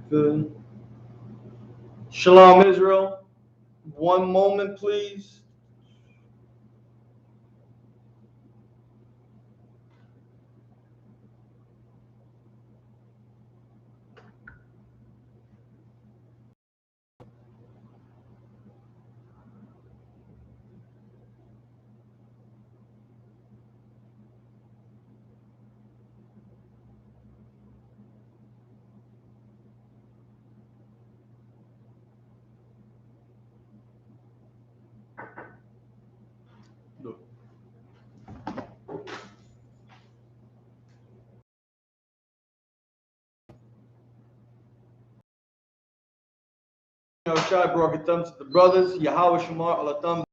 Good. Shalom, Israel. One moment, please. Shai brought it to the brothers, Yahweh Shamar Alatham.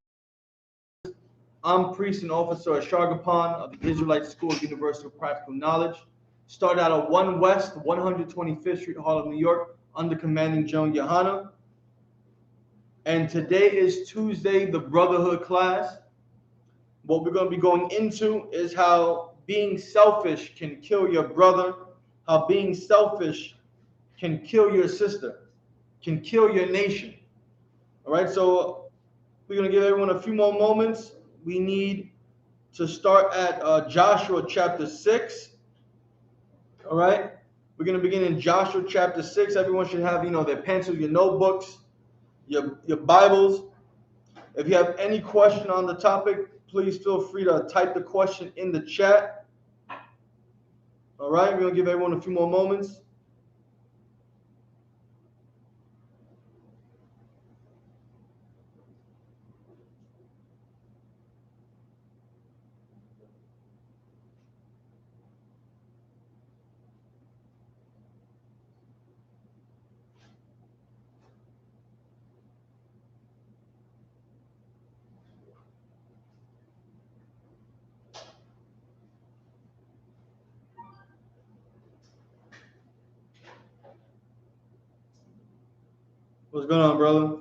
I'm priest and officer at Shargapan of the Israelite School of Universal Practical Knowledge. Started out at 1 West, 125th Street, Harlem, New York, under commanding Joan YAHANNA. And today is Tuesday, the Brotherhood class. What we're going to be going into is how being selfish can kill your brother, how being selfish can kill your sister, can kill your nation. All right, so we're going to give everyone a few more moments. We need to start at Joshua chapter 6. All right, we're going to begin in Joshua chapter 6. Everyone should have, their pencils, your notebooks, your Bibles. If you have any question on the topic, please feel free to type the question in the chat. All right, we're going to give everyone a few more moments. What's going on, brother?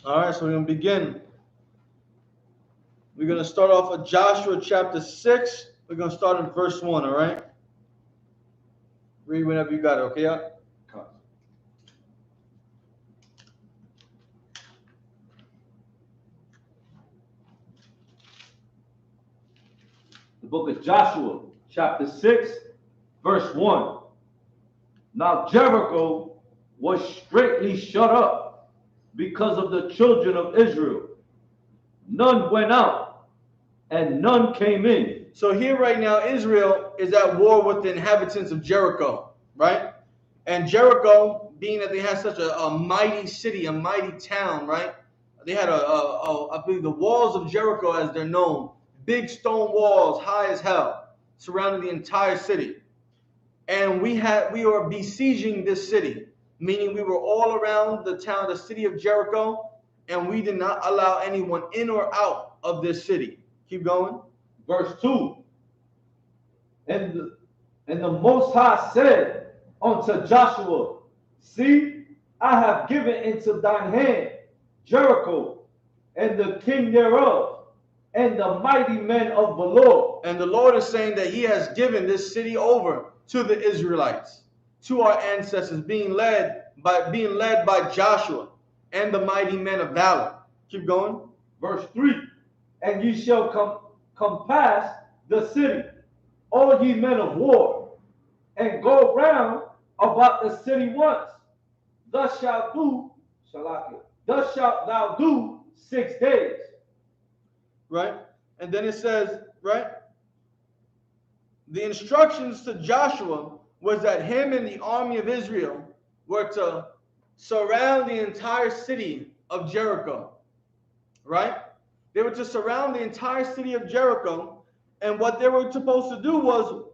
All right, so we're going to begin. We're going to start off with Joshua chapter 6. We're going to start in verse 1, all right? Read whenever you got it, okay? Yeah? The book of Joshua, chapter 6, verse 1. Now Jericho was straitly shut up because of the children of Israel. None went out, and none came in. So here right now, Israel is at war with the inhabitants of Jericho, right? And Jericho, being that they had such a mighty city, a mighty town, right? They had I believe the walls of Jericho, as they're known, big stone walls, high as hell, surrounding the entire city. And we were besieging this city, meaning we were all around the town, the city of Jericho, and we did not allow anyone in or out of this city. Keep going. Verse 2. And the Most High said unto Joshua, See, I have given into thine hand Jericho, and the king thereof, and the mighty men of the Lord. And the Lord is saying that he has given this city over to the Israelites, to our ancestors, being led by Joshua and the mighty men of valor. Keep going. Verse 3. And ye shall compass the city, all ye men of war, and go round about the city once. Thus shalt thou do 6 days. Right? And then it says, right? The instructions to Joshua was that him and the army of Israel were to surround the entire city of Jericho, right? They were to surround the entire city of Jericho, and what they were supposed to do was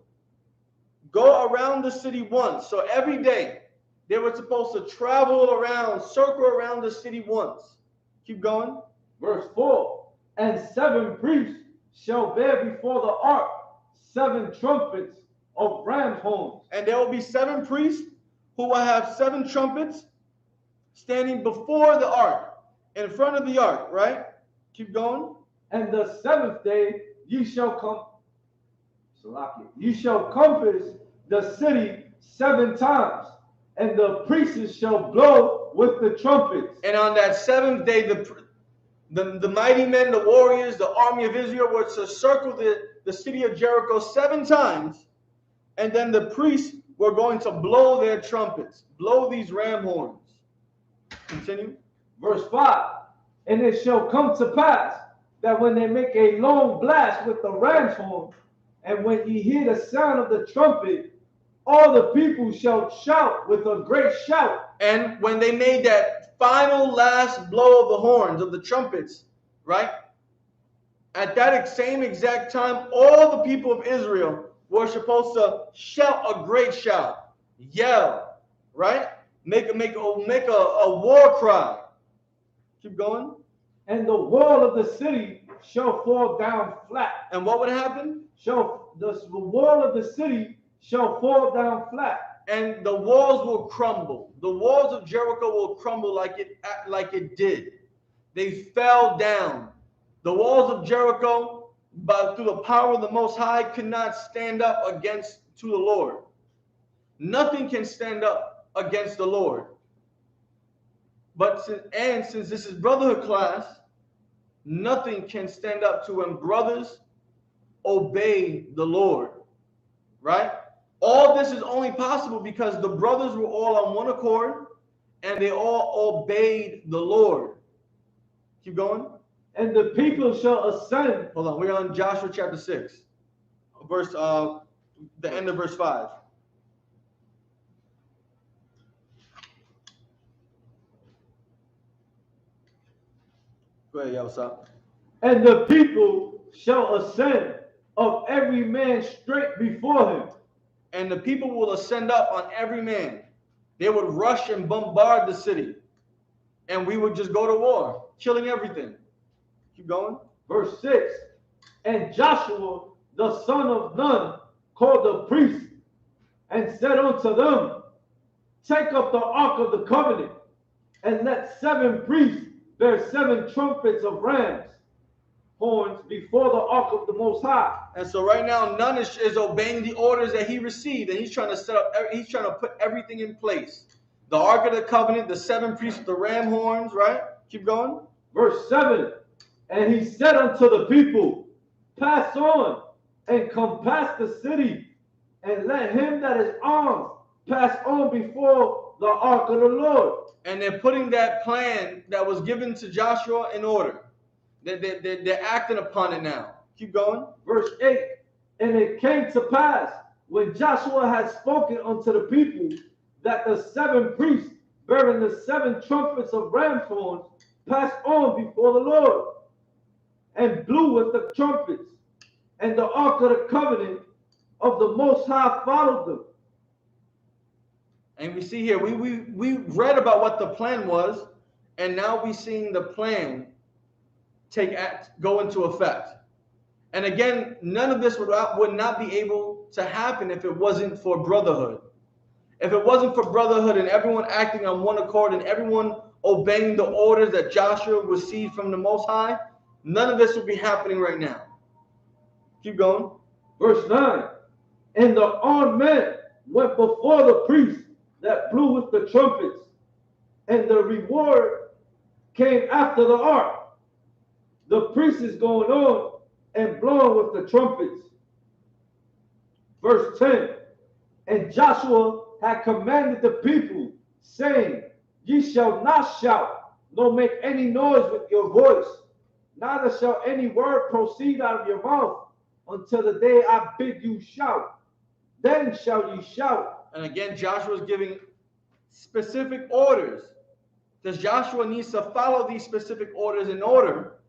go around the city once. So every day, they were supposed to travel around, circle around the city once. Keep going. Verse 4, and 7 priests shall bear before the ark 7 trumpets of ram's horns. And there will be 7 priests who will have 7 trumpets standing before the ark, in front of the ark, right? Keep going. And the 7th day ye shall come. Ye shall compass the city 7 times, and the priests shall blow with the trumpets. And on that 7th day, the mighty men, the warriors, the army of Israel were to circle the city of Jericho 7 times, and then the priests were going to blow their trumpets, blow these ram horns. Continue. Verse 5, and it shall come to pass that when they make a long blast with the ram's horn, and when ye hear the sound of the trumpet, all the people shall shout with a great shout. And when they made that final last blow of the horns, of the trumpets, right? At that same exact time, all the people of Israel were supposed to shout a great shout, yell, right? Make a war cry. Keep going. And the wall of the city shall fall down flat. And what would happen? The wall of the city shall fall down flat. And the walls will crumble. The walls of Jericho will crumble like it did. They fell down. The walls of Jericho, but through the power of the Most High, could not stand up to the Lord. Nothing can stand up against the Lord. But since this is brotherhood class, nothing can stand up to when brothers obey the Lord, right? All this is only possible because the brothers were all on one accord and they all obeyed the Lord. Keep going. And the people shall ascend. Hold on, we're on Joshua chapter 6, the end of verse 5. Go ahead, yeah, what's up? And the people shall ascend of every man straight before him. And the people will ascend up on every man. They would rush and bombard the city. And we would just go to war, killing everything. Keep going. Verse 6. And Joshua, the son of Nun, called the priests and said unto them, take up the ark of the covenant, and let 7 priests bear 7 trumpets of rams horns before the ark of the Most High. And so right now, Nun is obeying the orders that he received, and he's trying to put everything in place. The ark of the covenant, the 7 priests with the ram horns, right? Keep going. Verse 7. And he said unto the people, pass on and compass the city, and let him that is armed pass on before the ark of the Lord. And they're putting that plan that was given to Joshua in order. They're acting upon it now. Keep going. Verse 8. And it came to pass, when Joshua had spoken unto the people, that the 7 priests bearing the 7 trumpets of ram's horns passed on before the Lord, and blew with the trumpets, and the ark of the covenant of the Most High followed them. And we see here, we read about what the plan was, and now we're seeing the plan go into effect. And again, none of this would not be able to happen if it wasn't for brotherhood. If it wasn't for brotherhood and everyone acting on one accord and everyone obeying the orders that Joshua received from the Most High, none of this would be happening right now. Keep going. Verse 9. And the armed men went before the priests that blew with the trumpets, and the reward came after the ark. The priest is going on and blowing with the trumpets. Verse 10. And Joshua had commanded the people, saying, ye shall not shout, nor make any noise with your voice, neither shall any word proceed out of your mouth, until the day I bid you shout. Then shall ye shout. And again, Joshua is giving specific orders, because Joshua needs to follow these specific orders in order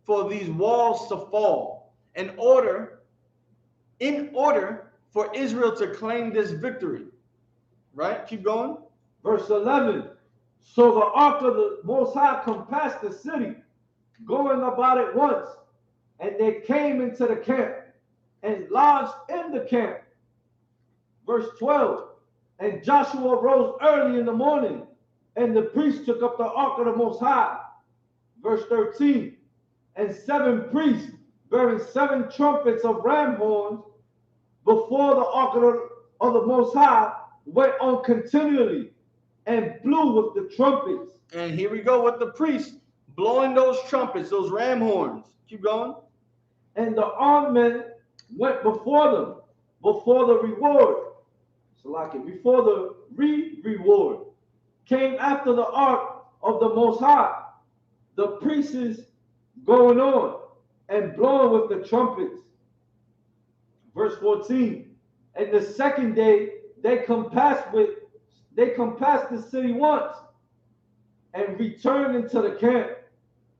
for these walls to fall, in order for Israel to claim this victory. Right? Keep going. Verse 11. So the ark of the Most High compassed the city, going about it once, and they came into the camp and lodged in the camp. Verse 12. And Joshua rose early in the morning, and the priests took up the ark of the Most High. Verse 13. And 7 priests bearing 7 trumpets of ram horns before the ark of the Most High went on continually and blew with the trumpets. And here we go with the priests blowing those trumpets, those ram horns. Keep going. And the armed men went before them, before the reward. So like it, before the reward came after the ark of the Most High. The priests going on and blowing with the trumpets. Verse 14. And the second day they compassed the city once and returned into the camp.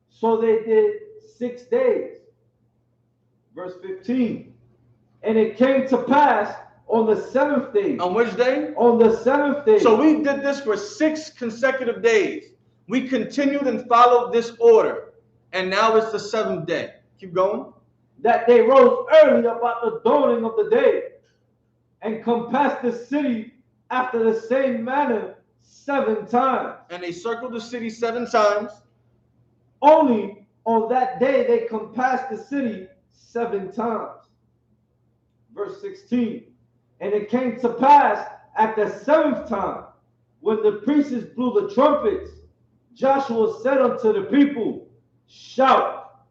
So they did 6 days. Verse 15. And it came to pass on the 7th day. On which day? On the 7th day. So we did this for 6 consecutive days. We continued and followed this order. And now it's the 7th day. Keep going. That they rose early about the dawning of the day and compassed the city after the same manner 7 times. And they circled the city 7 times. Only on that day they compassed the city 7 times. Verse 16. And it came to pass at the 7th time, when the priests blew the trumpets, Joshua said unto the people, shout,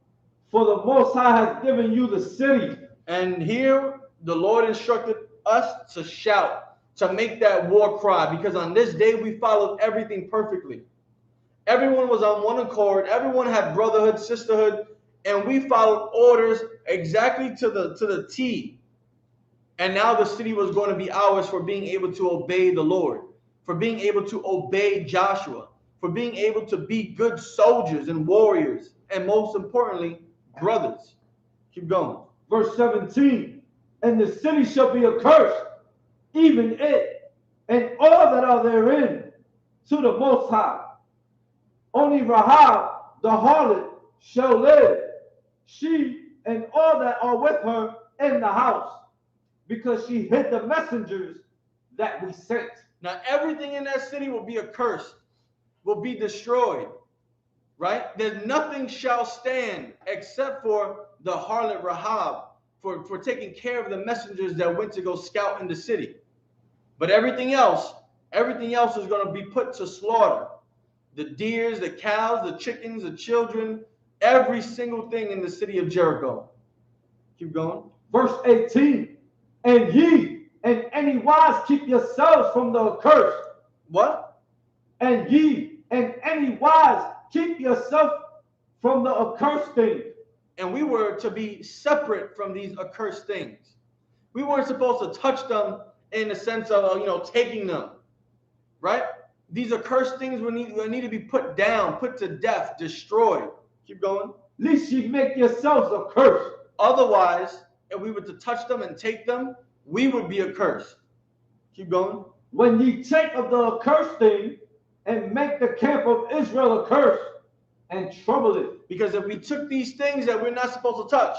for the Most High has given you the city. And here the Lord instructed us to shout, to make that war cry, because on this day we followed everything perfectly. Everyone was on one accord. Everyone had brotherhood, sisterhood, and we followed orders exactly to the T. And now the city was going to be ours for being able to obey the Lord, for being able to obey Joshua, for being able to be good soldiers and warriors, and most importantly, brothers. Keep going. Verse 17. And the city shall be accursed, even it, and all that are therein, to the Most High. Only Rahab, the harlot, shall live, she and all that are with her in the house, because she hid the messengers that we sent. Now everything in that city will be accursed, will be destroyed, right? There's nothing shall stand except for the harlot Rahab for taking care of the messengers that went to go scout in the city. But everything else is going to be put to slaughter. The deers, the cows, the chickens, the children, every single thing in the city of Jericho. Keep going. Verse 18. And ye and any wise keep yourselves from the accursed. What? And ye and any wise keep yourself from the accursed thing. And we were to be separate from these accursed things. We weren't supposed to touch them in the sense of, taking them, right? These accursed things will need to be put down, put to death, destroyed. Keep going. Lest ye make yourselves accursed. Otherwise, if we were to touch them and take them, we would be accursed. Keep going. When ye take of the accursed thing and make the camp of Israel accursed and trouble it. Because if we took these things that we're not supposed to touch,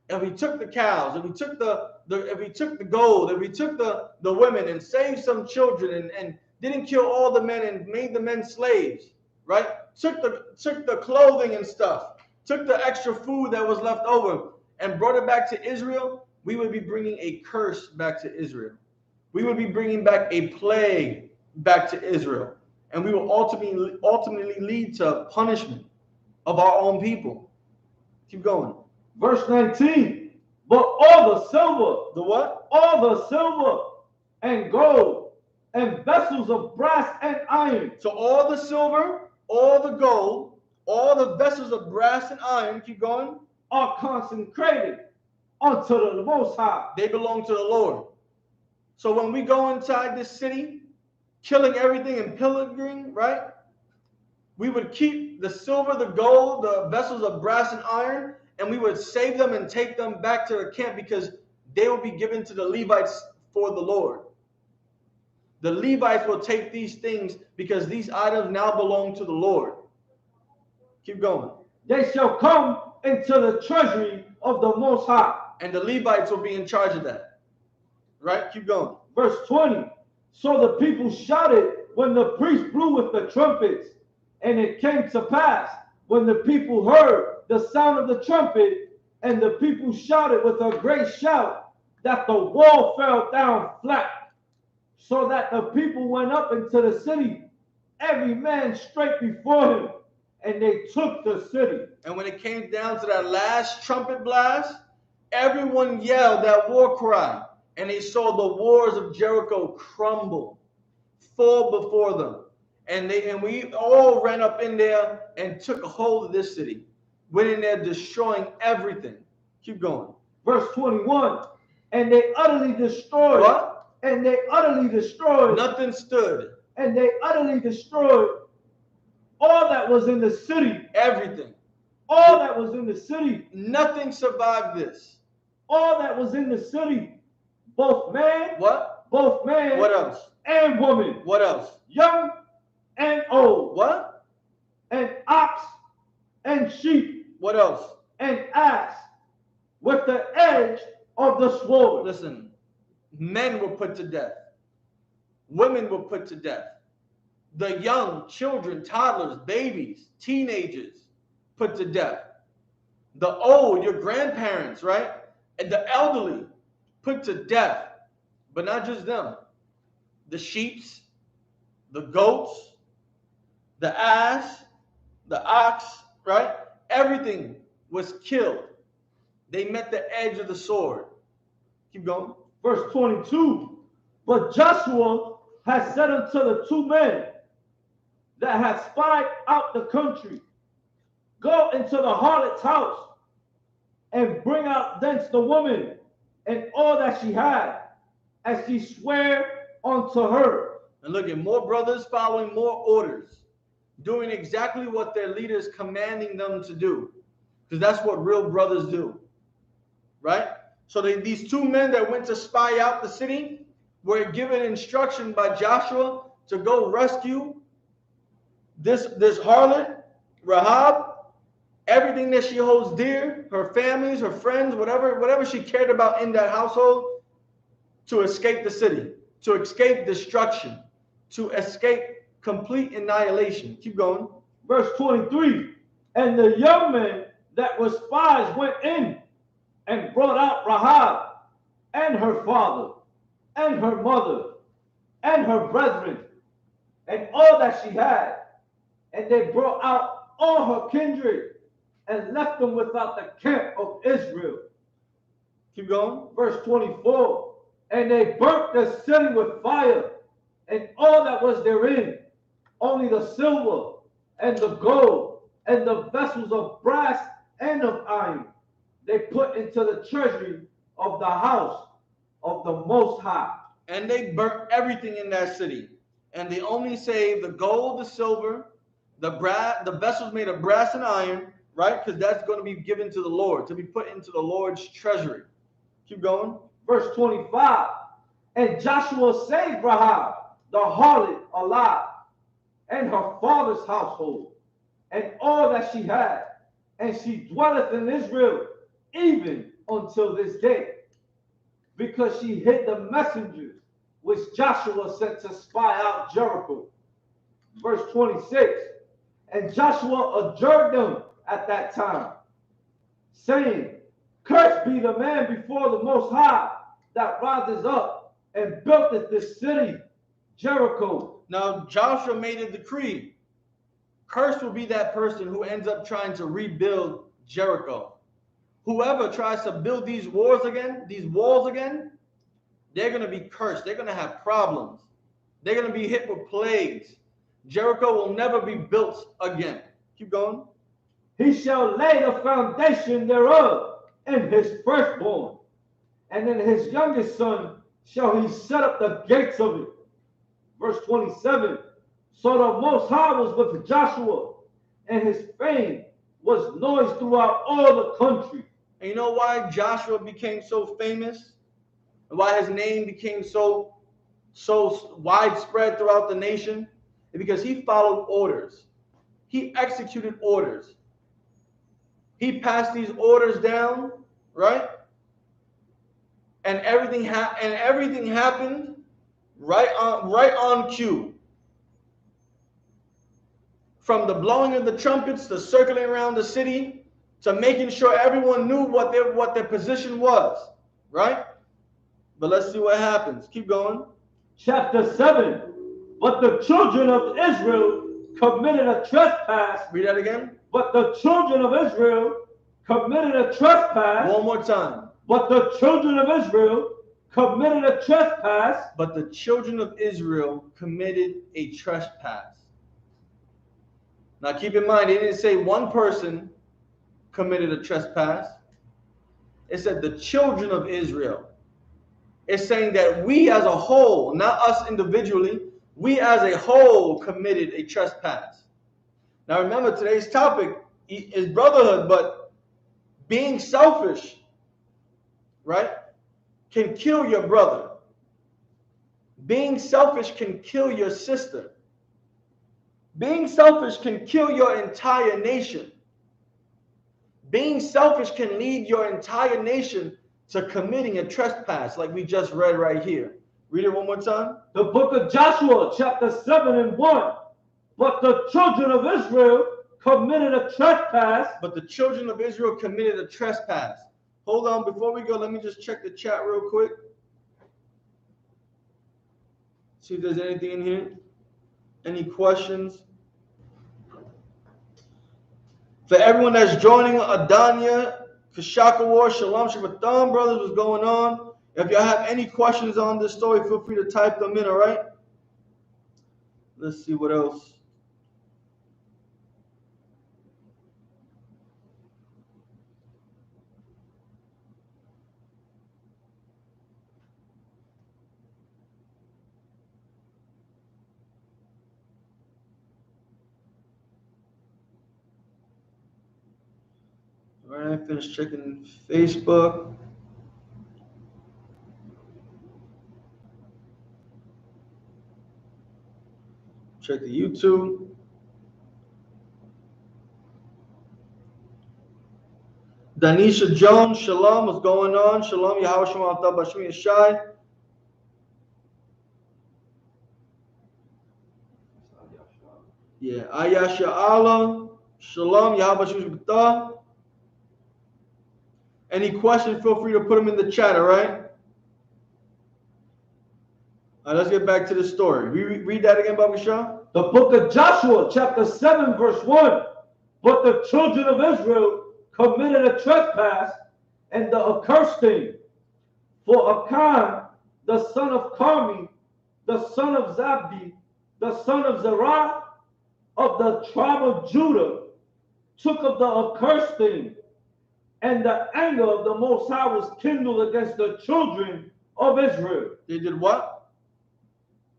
if we took the cows, if we took if we took the gold, if we took the women and saved some children and didn't kill all the men and made the men slaves, right? Took the clothing and stuff, took the extra food that was left over and brought it back to Israel, we would be bringing a curse back to Israel. We would be bringing back a plague back to Israel. And we will ultimately lead to punishment of our own people. Keep going. Verse 19. But all the silver. The what? All the silver and gold and vessels of brass and iron. So all the silver, all the gold, all the vessels of brass and iron, keep going, are consecrated unto the Most High. They belong to the Lord. So when we go inside this city, killing everything and pillaging, right? We would keep the silver, the gold, the vessels of brass and iron, and we would save them and take them back to the camp because they will be given to the Levites for the Lord. The Levites will take these things because these items now belong to the Lord. Keep going. They shall come into the treasury of the Most High. And the Levites will be in charge of that. Right? Keep going. Verse 20. So the people shouted when the priest blew with the trumpets. And it came to pass when the people heard the sound of the trumpet, and the people shouted with a great shout, that the wall fell down flat, so that the people went up into the city, every man straight before him, and they took the city. And when it came down to that last trumpet blast, everyone yelled that war cry, and they saw the walls of Jericho crumble, fall before them. And we all ran up in there and took a hold of this city. Went in there destroying everything. Keep going. Verse 21. And they utterly destroyed. What? And they utterly destroyed. Nothing stood. And they utterly destroyed all that was in the city. Everything. All that was in the city. Nothing survived this. All that was in the city. Both man. What? Both man. What else? And woman. What else? Young and old. What? And ox and sheep. What else? And ass with the edge of the sword. Listen, men were put to death. Women were put to death. The young, children, toddlers, babies, teenagers put to death. The old, your grandparents, right? And the elderly put to death. But not just them. The sheeps, the goats, the ass, the ox, right? Everything was killed. They met the edge of the sword. Keep going. Verse 22. But Joshua has said unto the two men that had spied out the country, go into the harlot's house and bring out thence the woman and all that she had, as she sware unto her. And look at more brothers following more orders, doing exactly what their leaders commanding them to do, because that's what real brothers do, right? So these two men that went to spy out the city were given instruction by Joshua to go rescue this harlot, Rahab, everything that she holds dear, her families, her friends, whatever she cared about in that household, to escape the city, to escape destruction, to escape complete annihilation. Keep going. Verse 23. And the young men that were spies went in and brought out Rahab and her father and her mother and her brethren and all that she had. And they brought out all her kindred and left them without the camp of Israel. Keep going. Verse 24. And they burnt the city with fire and all that was therein, only the silver and the gold and the vessels of brass and of iron they put into the treasury of the house of the Most High. And they burnt everything in that city. And they only saved the gold, the silver, the vessels made of brass and iron, right? Because that's going to be given to the Lord, to be put into the Lord's treasury. Keep going. Verse 25. And Joshua saved Rahab, the harlot, alive, and her father's household, and all that she had. And she dwelleth in Israel even until this day, because she hid the messengers which Joshua sent to spy out Jericho. Verse 26. And Joshua adjured them at that time, saying, Cursed be the man before the Most High that rises up and buildeth this city, Jericho. Now Joshua made a decree. Cursed will be that person who ends up trying to rebuild Jericho. Whoever tries to build these walls again, they're going to be cursed. They're going to have problems. They're going to be hit with plagues. Jericho will never be built again. Keep going. He shall lay the foundation thereof and his firstborn. And in his youngest son shall he set up the gates of it. Verse 27. So the Most High was with Joshua, and his fame was noised throughout all the country. And you know why Joshua became so famous? And why his name became so widespread throughout the nation? Because he followed orders. He executed orders. He passed these orders down, right? And everything happened right on cue. From the blowing of the trumpets to circling around the city to making sure everyone knew what their position was, right? But let's see what happens. Keep going. Chapter 7. But the children of Israel committed a trespass. Read that again. But the children of Israel committed a trespass. One more time. But the children of Israel committed a trespass. But the children of Israel committed a trespass. Now keep in mind, it didn't say one person committed a trespass. It said the children of Israel. It's saying that we as a whole, not us individually, we as a whole committed a trespass. Now remember, today's topic is brotherhood, but being selfish, right, can kill your brother. Being selfish can kill your sister. Being selfish can kill your entire nation. Being selfish can lead your entire nation to committing a trespass, like we just read right here. Read it one more time. The book of Joshua, chapter 7 and 1. But the children of Israel committed a trespass. But the children of Israel committed a trespass. Hold on, before we go, let me just check the chat real quick. See if there's anything in here. Any questions? For everyone that's joining, Adanya, Kashakawar, Shalom, Shabbatam, brothers, what's going on? If y'all have any questions on this story, feel free to type them in, all right? Let's see what else. All right, finished checking Facebook. Check the YouTube. Danisha Jones, Shalom, what's going on? Shalom, Yahweh Shem Al Bashmi Shai. Yeah, Ayasha Allah, Shalom, Yahweh Shem Al. Any questions, feel free to put them in the chat, all right? All right, let's get back to the story. Read that again, Baba Shah. The book of Joshua, chapter 7, verse 1. But the children of Israel committed a trespass and the accursed thing. For Achan, the son of Carmi, the son of Zabdi, the son of Zerah, of the tribe of Judah, took of the accursed thing, and the anger of the Most High was kindled against the children of Israel. They did what?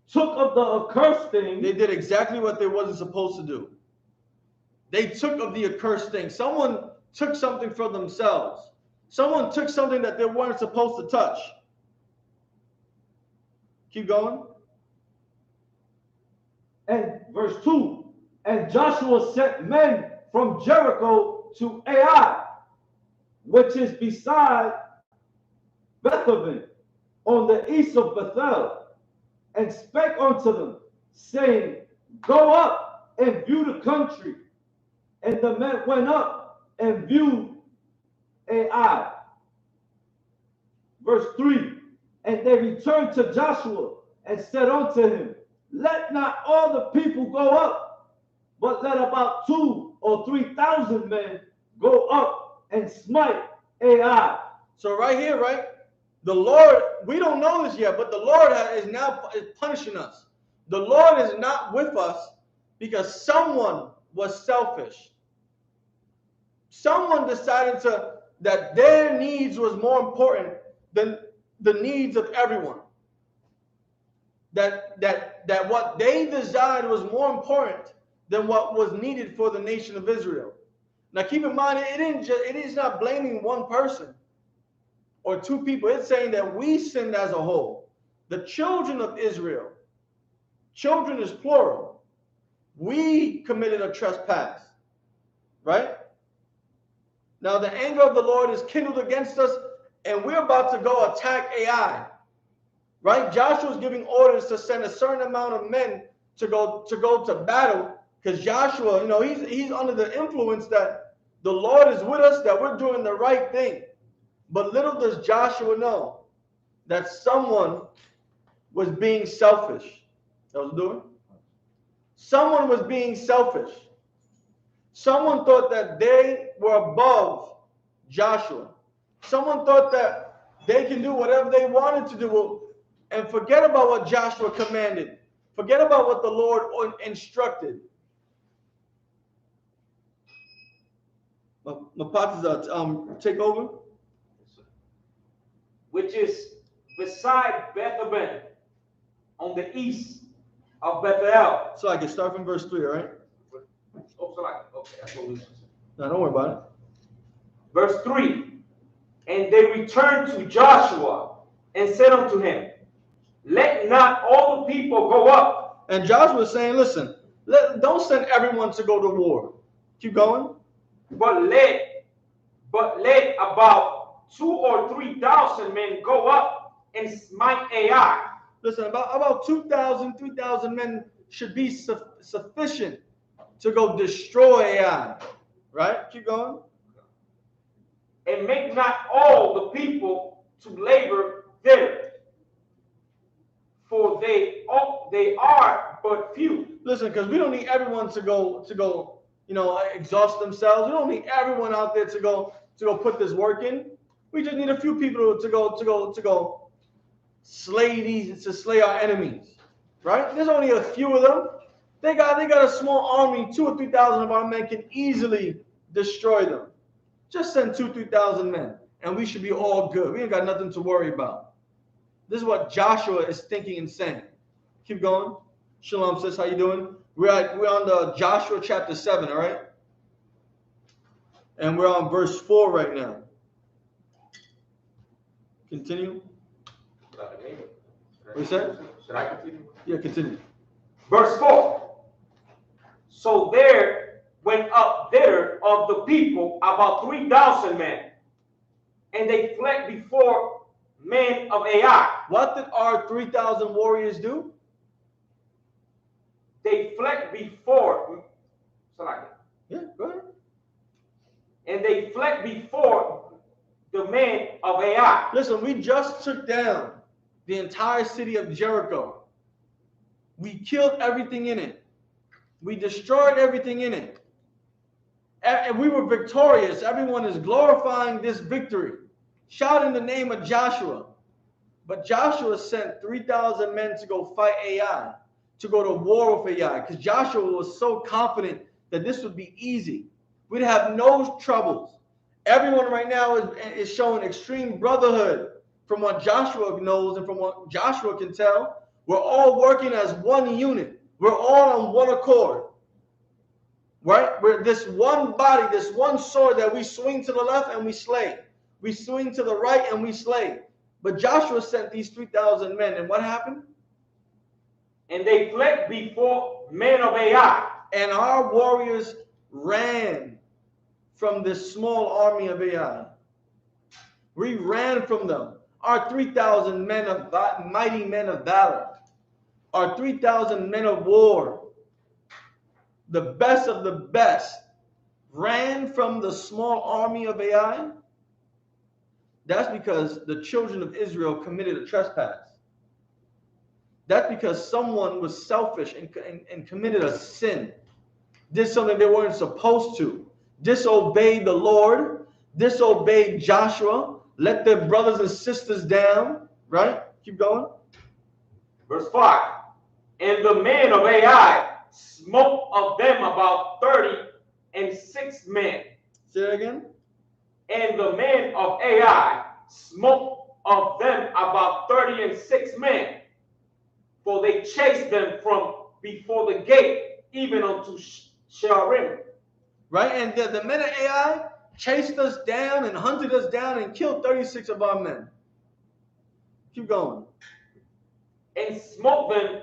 Took of the accursed thing. They did exactly what they wasn't supposed to do. They took of the accursed thing. Someone took something for themselves. Someone took something that they weren't supposed to touch. Keep going. And verse 2. And Joshua sent men from Jericho to Ai, which is beside Bethaven, on the east of Bethel, and spake unto them, saying, Go up and view the country. And the men went up and viewed Ai. Verse 3. And they returned to Joshua and said unto him, Let not all the people go up, but let about 2,000 or 3,000 men go up and smite Ai. So right here, right? The Lord, we don't know this yet, but the Lord is punishing us. The Lord is not with us because someone was selfish. Someone decided to that their needs was more important than the needs of everyone. That what they desired was more important than what was needed for the nation of Israel. Now keep in mind, it is not blaming one person or two people. It's saying that we sinned as a whole. The children of Israel, children is plural. We committed a trespass, right? Now the anger of the Lord is kindled against us, and we're about to go attack Ai. Right? Joshua is giving orders to send a certain amount of men to go to battle, because Joshua, he's under the influence that the Lord is with us, that we're doing the right thing. But little does Joshua know that someone was being selfish. That was doing. Someone was being selfish. Someone thought that they were above Joshua. Someone thought that they can do whatever they wanted to do. And forget about what Joshua commanded. Forget about what the Lord instructed. Mapata's take over. Which is beside Beth-aben, on the east of Bethel. So I can start from verse 3, all right? Oh, so okay, that's what we said. No, don't worry about it. Verse 3. And they returned to Joshua and said unto him, let not all the people go up. And Joshua was saying, listen, don't send everyone to go to war. Keep going. But let about 2,000 or 3,000 men go up and smite Ai. Listen, about 2,000, 3,000 men should be sufficient to go destroy Ai. Right? Keep going. And make not all the people to labor thither, for they are but few. Listen, because we don't need everyone to go, exhaust themselves. We don't need everyone out there to go put this work in. We just need a few people to go slay our enemies. Right? There's only a few of them. They got a small army. 2,000 or 3,000 of our men can easily destroy them. Just send 2,000 or 3,000 men, and we should be all good. We ain't got nothing to worry about. This is what Joshua is thinking and saying. Keep going. Shalom, sis, how you doing? We're on the Joshua chapter 7, all right? And we're on verse 4 right now. Continue. What you said? Should I continue? Yeah, continue. Verse 4. So there went up thither of the people about 3,000 men, and they fled before men of Ai. What did our 3,000 warriors do? They fled before. Yeah, go ahead. And they fled before the men of Ai. Listen, we just took down the entire city of Jericho. We killed everything in it. We destroyed everything in it. And we were victorious. Everyone is glorifying this victory, shouting the name of Joshua. But Joshua sent 3,000 men to go fight Ai, to go to war with Ai, because Joshua was so confident that this would be easy. We'd have no troubles. Everyone right now is showing extreme brotherhood from what Joshua knows and from what Joshua can tell. We're all working as one unit. We're all on one accord. Right? We're this one body, this one sword that we swing to the left and we slay. We swing to the right and we slay. But Joshua sent these 3,000 men, and what happened? And they fled before men of Ai. And our warriors ran from this small army of Ai. We ran from them. Our 3,000 men of mighty men of valor. Our 3,000 men of war, the best of the best, ran from the small army of Ai. That's because the children of Israel committed a trespass. That's because someone was selfish and committed a sin. Did something they weren't supposed to. Disobeyed the Lord. Disobeyed Joshua. Let their brothers and sisters down. Right? Keep going. Verse 5. And the men of Ai smote of them about 36 men. Say that again. And the men of Ai smote of them about 36 men, for they chased them from before the gate, even unto Sharim. Right? And the men of Ai chased us down and hunted us down and killed 36 of our men. Keep going. And smote them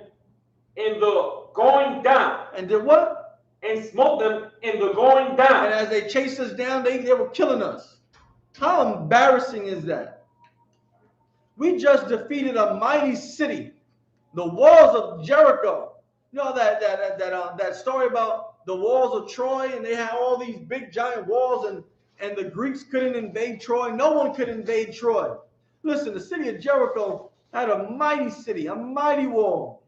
in the going down. And did what? And smote them in the going down. And as they chased us down, they were killing us. How embarrassing is that? We just defeated a mighty city, the walls of Jericho. You know that story about the walls of Troy, and they had all these big giant walls, and the Greeks couldn't invade Troy. No one could invade Troy. Listen, the city of Jericho had a mighty city, a mighty wall,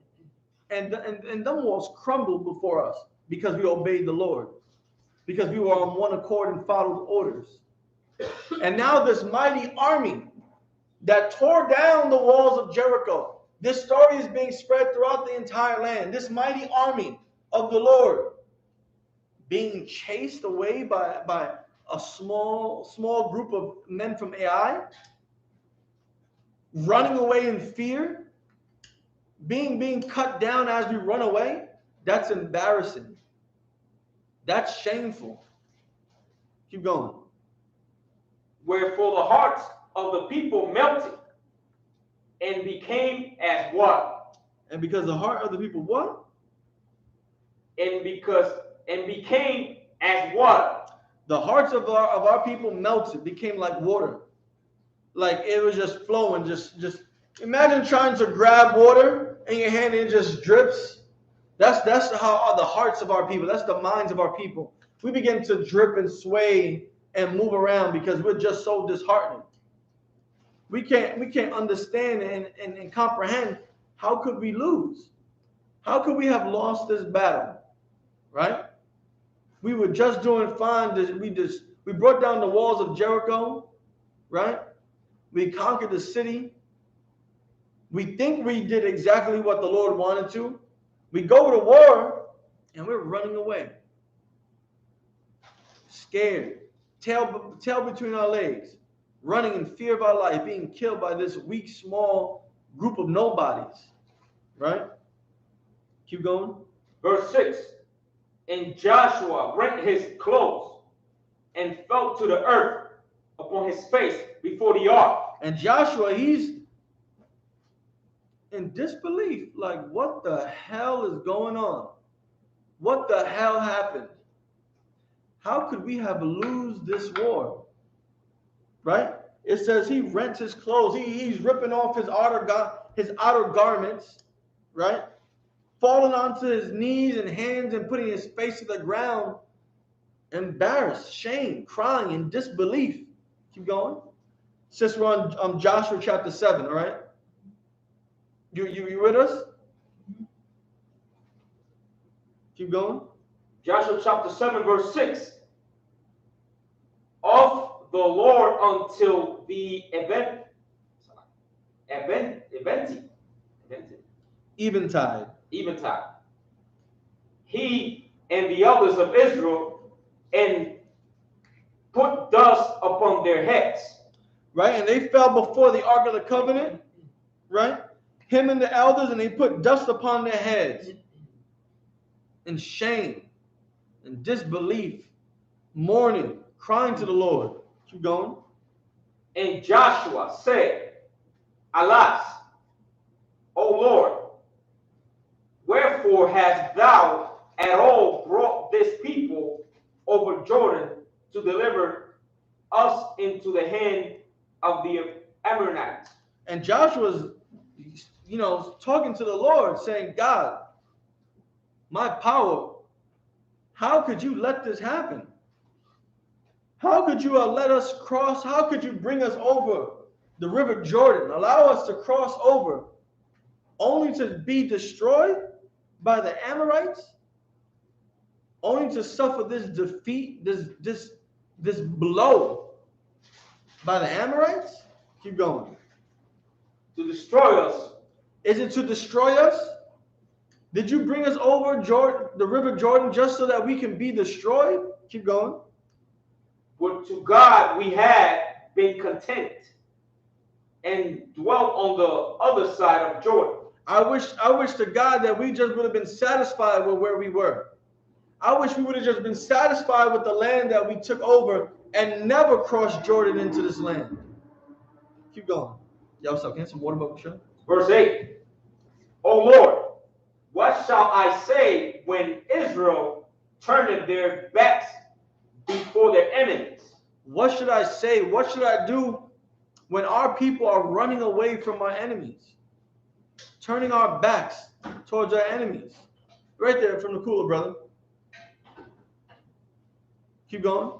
and them walls crumbled before us because we obeyed the Lord, because we were on one accord and followed orders. And now this mighty army that tore down the walls of Jericho, this story is being spread throughout the entire land. This mighty army of the Lord being chased away by a small group of men from Ai, running away in fear, being cut down as we run away. That's embarrassing. That's shameful. Keep going. Wherefore the hearts of the people melted and became as what? And because the heart of the people what? And became as what? The hearts of our people melted, became like water. Like it was just flowing, just imagine trying to grab water in your hand and it just drips. That's how the hearts of our people, that's the minds of our people. We begin to drip and sway and move around because we're just so disheartened. We can't understand and comprehend how could we lose? How could we have lost this battle? Right? We were just doing fine. We brought down the walls of Jericho, right? We conquered the city. We think we did exactly what the Lord wanted to. We go to war and we're running away. Scared, tail between our legs, running in fear of our life, being killed by this weak, small group of nobodies. Right? Keep going. Verse 6. And Joshua rent his clothes and fell to the earth upon his face before the ark. And Joshua, he's in disbelief. Like, what the hell is going on? What the hell happened? How could we have lose this war? Right? It says he rents his clothes. He's ripping off his outer garments, right? Falling onto his knees and hands and putting his face to the ground, embarrassed, shame, crying in disbelief. Keep going. Since we're on Joshua chapter 7, all right? You with us? Keep going. Joshua chapter 7, verse 6. Of the Lord until the eventide. He and the elders of Israel, and put dust upon their heads. Right? And they fell before the Ark of the Covenant. Right? Him and the elders, and they put dust upon their heads. In shame, in disbelief, mourning, crying to the Lord. Keep going. And Joshua said, Alas, O Lord, wherefore hast thou at all brought this people over Jordan to deliver us into the hand of the Ammonites? And Joshua's, talking to the Lord, saying, God, my power, how could you let this happen? How could you let us cross? How could you bring us over the river Jordan? Allow us to cross over only to be destroyed by the Amorites? Only to suffer this defeat, this blow by the Amorites? Keep going. To destroy us. Is it to destroy us? Did you bring us over the river Jordan just so that we can be destroyed? Keep going. would to God we had been content and dwelt on the other side of Jordan. I wish to God that we just would have been satisfied with where we were. I wish we would have just been satisfied with the land that we took over and never crossed Jordan into this land. Keep going. Y'all, what's up? Can I have some water, Bubba? Sure. Verse 8. O Lord, what shall I say when Israel turneth their backs before their enemies? What should I say? What should I do when our people are running away from our enemies? Turning our backs towards our enemies. Right there from the cooler, brother. Keep going.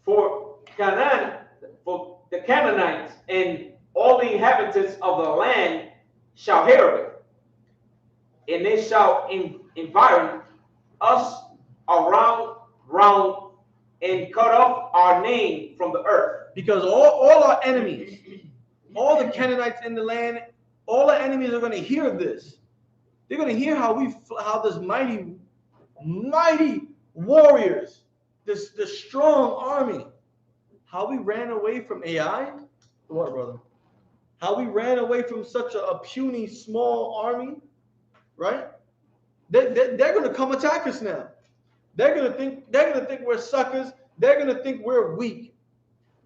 For the Canaanites and all the inhabitants of the land shall hear of it, and they shall environ us around and cut off our name from the earth. Because all our enemies, all the Canaanites in the land, all our enemies are going to hear this. They're going to hear how this mighty warriors, this strong army, how we ran away from AI. What, brother? How we ran away from such a puny small army, right? They're going to come attack us now. They're going to think we're suckers. They're going to think we're weak.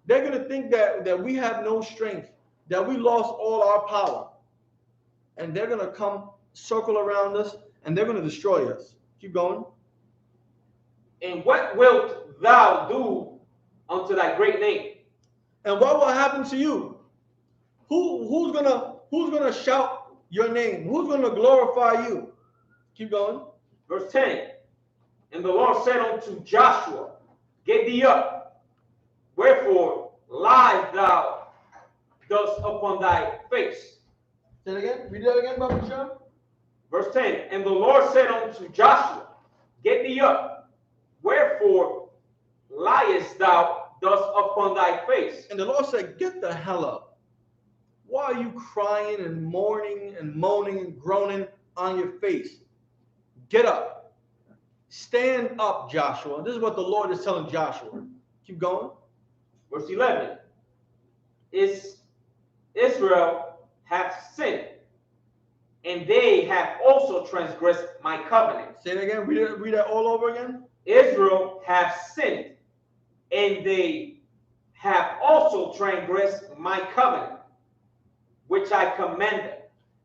They're going to think that we have no strength, that we lost all our power. And they're going to come circle around us and they're going to destroy us. Keep going. And what wilt thou do unto thy great name? And what will happen to you? Who's gonna shout your name? Who's gonna glorify you? Keep going. Verse 10. And the Lord said unto Joshua, get thee up, wherefore lie thou thus upon thy face. Say it again. Read that again, Brother John. Verse 10. And the Lord said unto Joshua, get thee up, wherefore liest thou thus upon thy face? And the Lord said, get the hell up. Why are you crying and mourning and moaning and groaning on your face? Get up. Stand up, Joshua. This is what the Lord is telling Joshua. Keep going. Verse 11. Israel hath sinned, and they have also transgressed my covenant. Say it again. Read that all over again. Israel have sinned, and they have also transgressed my covenant, which I commanded.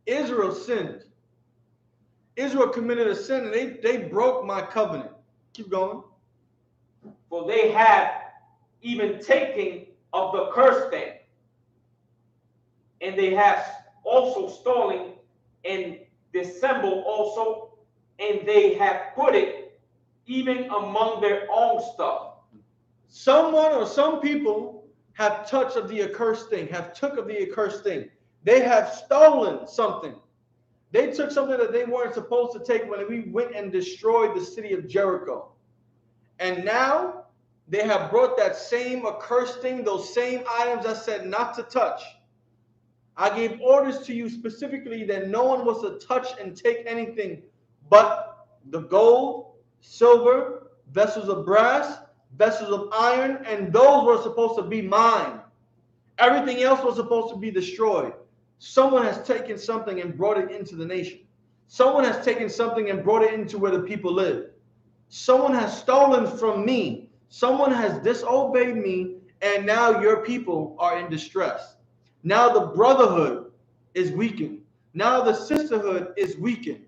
Israel sinned. Israel committed a sin and they broke my covenant. Keep going. For they have even taken of the cursed thing, and they have also stolen and dissembled also, and they have put it even among their own stuff. Someone or some people have touched of the accursed thing, have took of the accursed thing. They have stolen something. They took something that they weren't supposed to take when we went and destroyed the city of Jericho. And now they have brought that same accursed thing, those same items I said not to touch. I gave orders to you specifically that no one was to touch and take anything but the gold, silver, vessels of brass, vessels of iron, and those were supposed to be mine. Everything else was supposed to be destroyed. Someone has taken something and brought it into the nation. Someone has taken something and brought it into where the people live. Someone has stolen from me. Someone has disobeyed me, and now your people are in distress. Now the brotherhood is weakened. Now the sisterhood is weakened.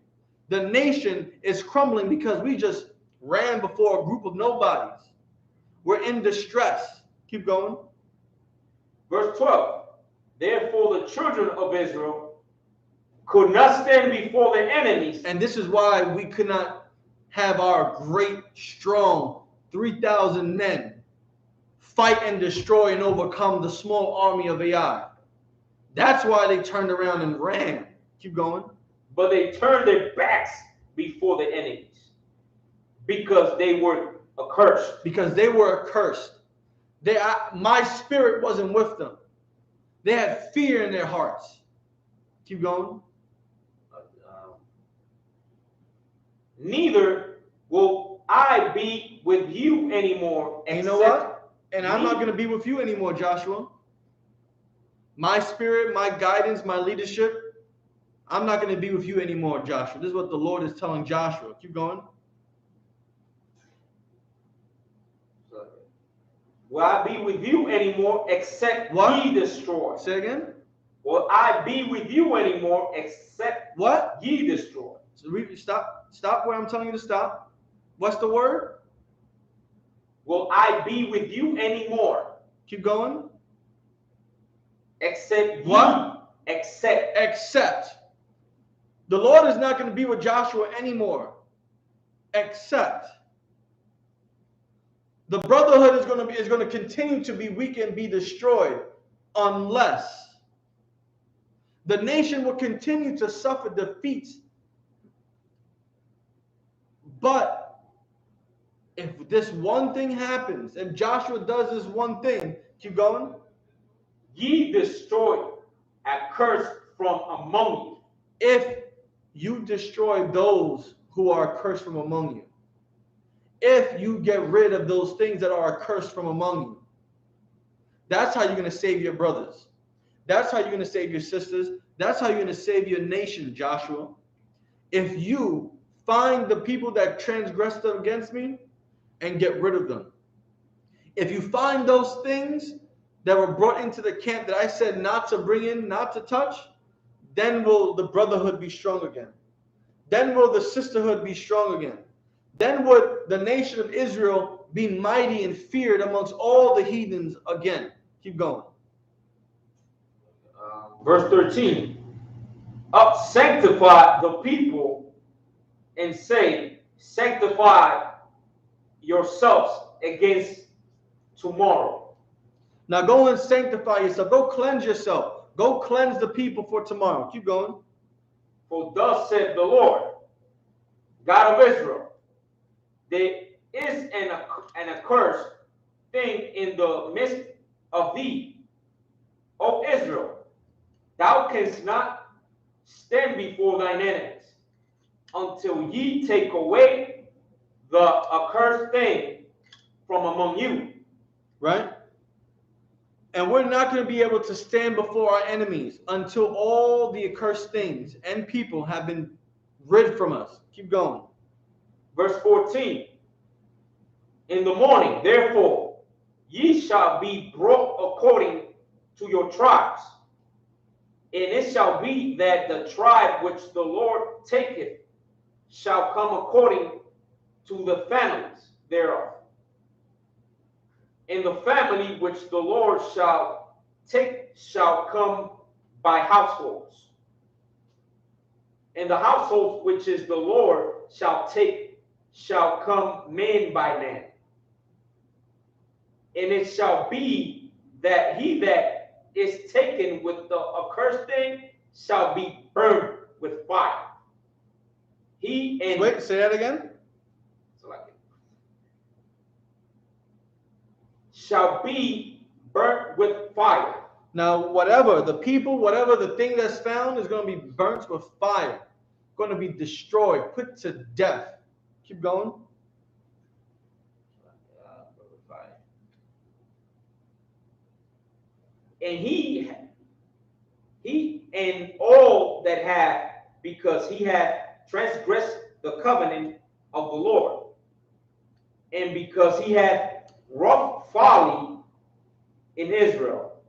The nation is crumbling because we just ran before a group of nobodies. We're in distress. Keep going. Verse 12. Therefore the children of Israel could not stand before their enemies. And this is why we could not have our great, strong 3,000 men fight and destroy and overcome the small army of AI. That's why they turned around and ran. Keep going. But they turned their backs before the enemies because they were accursed. Because they were accursed. My spirit wasn't with them. They had fear in their hearts. Keep going. Neither will I be with you anymore. And you know what? And I'm not going to be with you anymore, Joshua. My spirit, my guidance, my leadership, I'm not going to be with you anymore, Joshua. This is what the Lord is telling Joshua. Keep going. Will I be with you anymore except What? ye destroy? Say again. Will I be with you anymore except What? ye destroy? So stop where I'm telling you to stop. What's the word? Will I be with you anymore? Keep going. Except What? ye. Except. The Lord is not going to be with Joshua anymore. Except. The brotherhood is going to continue to be weak and be destroyed unless the nation will continue to suffer defeats. But if this one thing happens and Joshua does this one thing, keep going. Ye destroy, accursed from among you. If you destroy those who are accursed from among you, if you get rid of those things that are accursed from among you, that's how you're going to save your brothers. That's how you're going to save your sisters. That's how you're going to save your nation, Joshua. If you find the people that transgressed against me and get rid of them. If you find those things that were brought into the camp that I said not to bring in, not to touch, then will the brotherhood be strong again. Then will the sisterhood be strong again. Then would the nation of Israel be mighty and feared amongst all the heathens again. Keep going. Verse 13. Up, sanctify the people and say, sanctify yourselves against tomorrow. Now go and sanctify yourself. Go cleanse yourself. Go cleanse the people for tomorrow. Keep going. For thus said the Lord, God of Israel, there is an accursed thing in the midst of thee, O Israel. Thou canst not stand before thine enemies until ye take away the accursed thing from among you. Right? And we're not going to be able to stand before our enemies until all the accursed things and people have been rid from us. Keep going. Verse 14. In the morning, therefore, ye shall be brought according to your tribes. And it shall be that the tribe which the Lord taketh shall come according to the families thereof. And the family which the Lord shall take shall come by households. And the households which is the Lord shall take shall come man by man. And it shall be that he that is taken with the accursed thing shall be burned with fire. He and Wait, say that again. Shall be burnt with fire. Now, whatever the people, whatever the thing that's found is going to be burnt with fire, going to be destroyed, put to death. Keep going. And he and all that have, because he had transgressed the covenant of the Lord, and because he had wrought folly in Israel.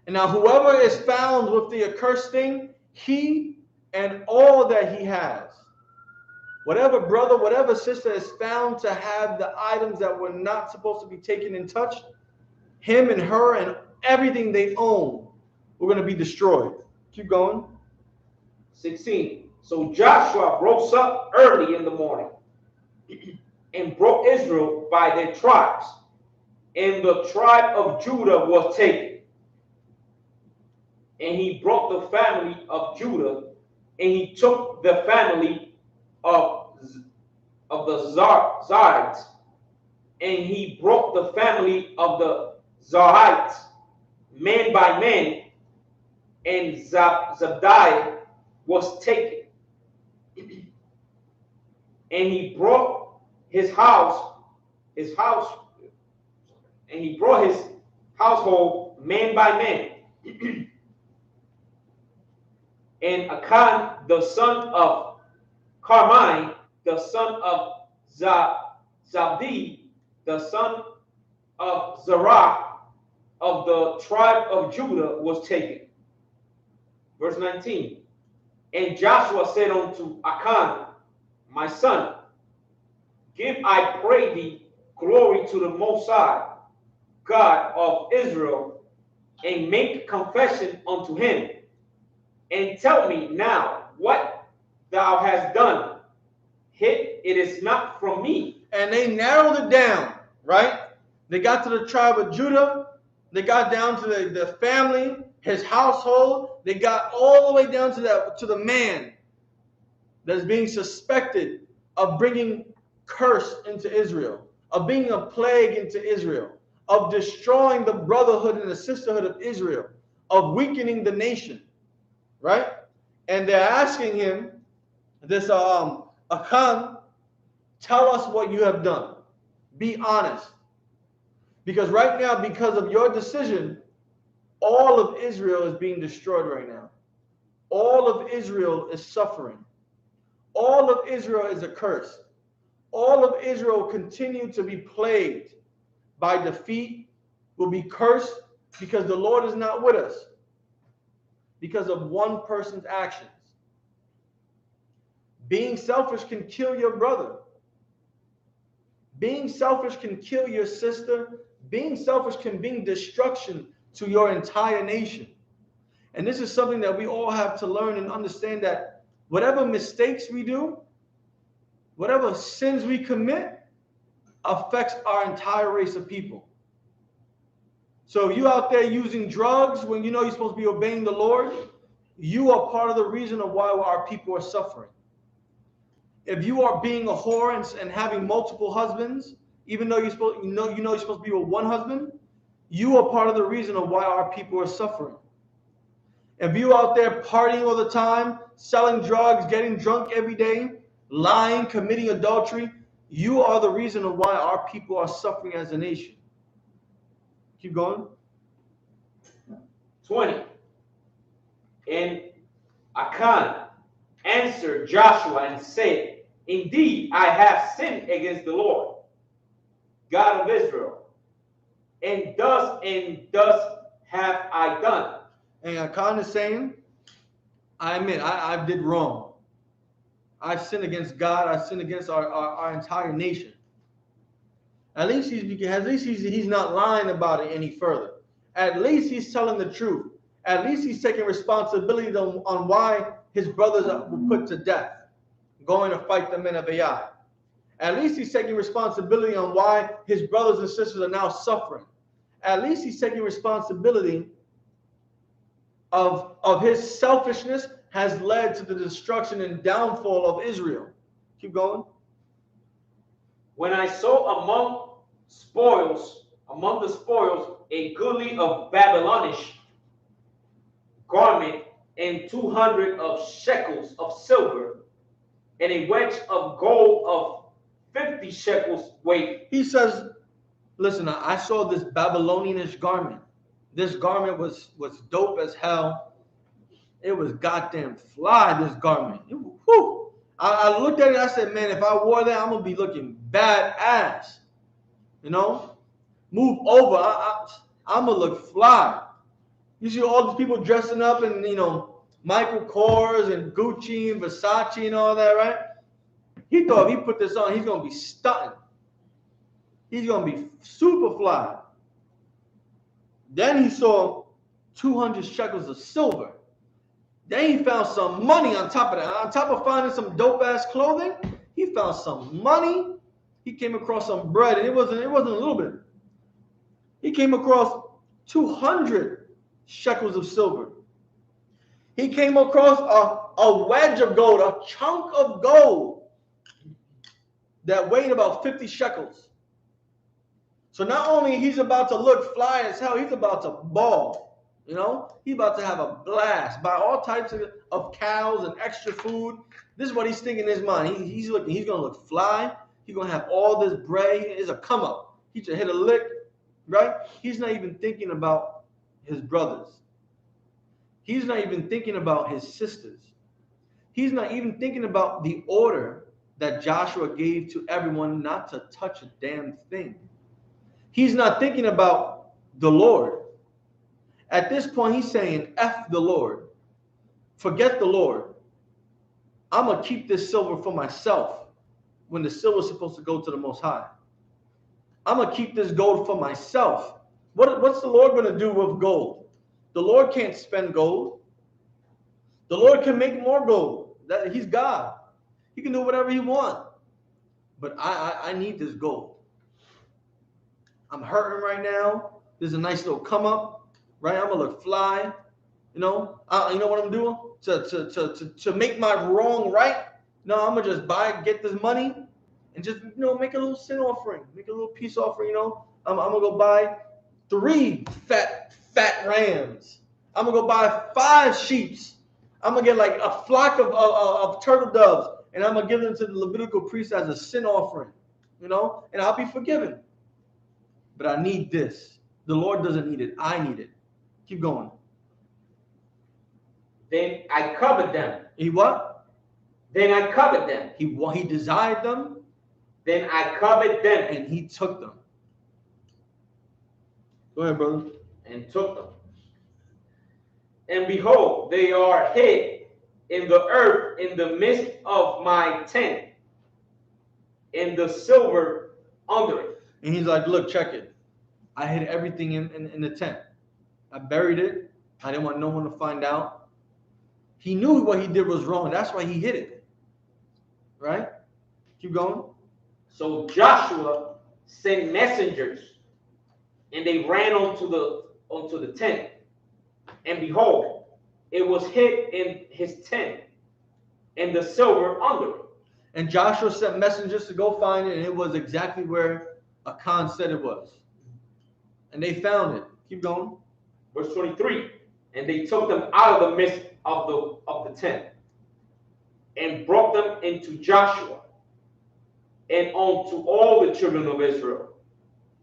And now whoever is found with the accursed thing, he and all that he has. Whatever brother, whatever sister is found to have the items that were not supposed to be taken and touched, him and her and everything they own were going to be destroyed. Keep going. 16. So Joshua rose up early in the morning and brought Israel by their tribes. And the tribe of Judah was taken. And he brought the family of Judah, and he took the family of the Zarites, and he brought the family of the Zarites, man by man, and Zabdiah was taken. And he brought his house, And he brought his household man by man. And Achan, the son of Carmi, the son of Zabdi, the son of Zerah, of the tribe of Judah, was taken. Verse 19. And Joshua said unto Achan, my son, give, I pray thee, glory to the Most High, God of Israel, and make confession unto him, and tell me now what thou hast done. It is not from me. And they narrowed it down, right? They got to the tribe of Judah. They got down to the family, his household. They got all the way down to the man that's being suspected of bringing curse into Israel, of being a plague into Israel, of destroying the brotherhood and the sisterhood of Israel, of weakening the nation, right? And they're asking him, this Achan, tell us what you have done. Be honest. Because right now, because of your decision, all of Israel is being destroyed right now. All of Israel is suffering. All of Israel is accursed. All of Israel will continue to be plagued by defeat, will be cursed because the Lord is not with us, because of one person's actions. Being selfish can kill your brother. Being selfish can kill your sister. Being selfish can bring destruction to your entire nation. And this is something that we all have to learn and understand, that whatever mistakes we do, whatever sins we commit, affects our entire race of people. So if you out there using drugs when you know you're supposed to be obeying the Lord, you are part of the reason of why our people are suffering. If you are being a whore and having multiple husbands, even though you're supposed to be with one husband, you are part of the reason of why our people are suffering. If you out there partying all the time, selling drugs, getting drunk every day, lying, committing adultery, you are the reason of why our people are suffering as a nation. Keep going. 20. And Achan answered Joshua and said, indeed, I have sinned against the Lord, God of Israel, and thus have I done. And Achan is saying, I admit, I did wrong. I sinned against God. I sinned against our entire nation. At least he's not lying about it any further. At least he's telling the truth. At least he's taking responsibility on why his brothers were put to death, going to fight the men of Ai. At least he's taking responsibility on why his brothers and sisters are now suffering. At least he's taking responsibility of his selfishness has led to the destruction and downfall of Israel. Keep going. When I saw among the spoils, a goodly of Babylonish garment, and 200 of shekels of silver, and a wedge of gold of 50 shekels weight. He says, listen, I saw this Babylonianish garment. This garment was dope as hell. It was goddamn fly, this garment. I looked at it, I said, man, if I wore that, I'm going to be looking badass. You know? Move over. I'm going to look fly. You see all these people dressing up in, Michael Kors and Gucci and Versace and all that, right? He thought if he put this on, he's going to be stunting. He's going to be super fly. Then he saw 200 shekels of silver. Then he found some money on top of that. On top of finding some dope-ass clothing, he found some money. He came across some bread, and it wasn't a little bit. He came across 200 shekels of silver. He came across a wedge of gold, a chunk of gold that weighed about 50 shekels. So not only he's about to look fly as hell, he's about to ball. He's about to have a blast, buy all types of cows and extra food. This is what he's thinking in his mind. He's going to look fly. He's going to have all this bread. It's a come up. He should hit a lick. right? He's not even thinking about his brothers. He's not even thinking about his sisters. He's not even thinking about the order that Joshua gave to everyone not to touch a damn thing. He's not thinking about the Lord. At this point, he's saying, F the Lord. Forget the Lord. I'm going to keep this silver for myself when the silver is supposed to go to the Most High. I'm going to keep this gold for myself. What's the Lord going to do with gold? The Lord can't spend gold. The Lord can make more gold. He's God. He can do whatever he wants. But I need this gold. I'm hurting right now. There's a nice little come up, right? I'm going to look fly. You know what I'm doing? To make my wrong right? No, I'm going to just get this money and just, make a little sin offering. Make a little peace offering, I'm going to go buy 3 fat rams. I'm going to go buy 5 sheep. I'm going to get like a flock of turtle doves, and I'm going to give them to the Levitical priest as a sin offering, and I'll be forgiven. But I need this. The Lord doesn't need it. I need it. Keep going. Then I covered them. He what? Then I covered them. He desired them. Then I covered them. And he took them. Go ahead, brother. And took them. And behold, they are hid in the earth in the midst of my tent, and the silver under it. And he's like, look, check it. I hid everything in the tent. I buried it. I didn't want no one to find out. He knew what he did was wrong. That's why he hid it. Right? Keep going. So Joshua sent messengers, and they ran onto the tent. And behold, it was hid in his tent, and the silver under it. And Joshua sent messengers to go find it, and it was exactly where Achan said it was. And they found it. Keep going. Verse 23. And they took them out of the midst of the tent, and brought them into Joshua and unto all the children of Israel,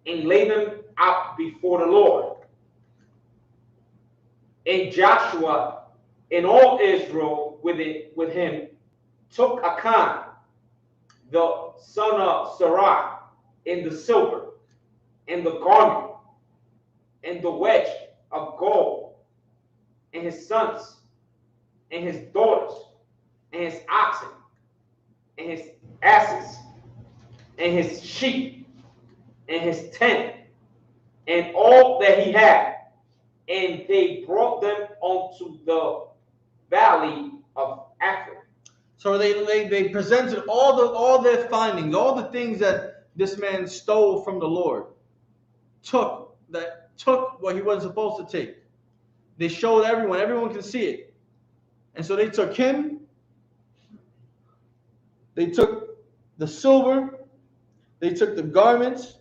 and laid them out before the Lord. And Joshua and all Israel with him took Achan, the son of Sarah, and the silver, and the garment, and the wedge of gold, and his sons, and his daughters, and his oxen, and his asses, and his sheep, and his tent, and all that he had, and they brought them onto the valley of Ephraim. So they presented all their findings, all the things that this man stole from the Lord, took what he wasn't supposed to take. They showed everyone can see it. And so they took him, they took the silver, they took the garments,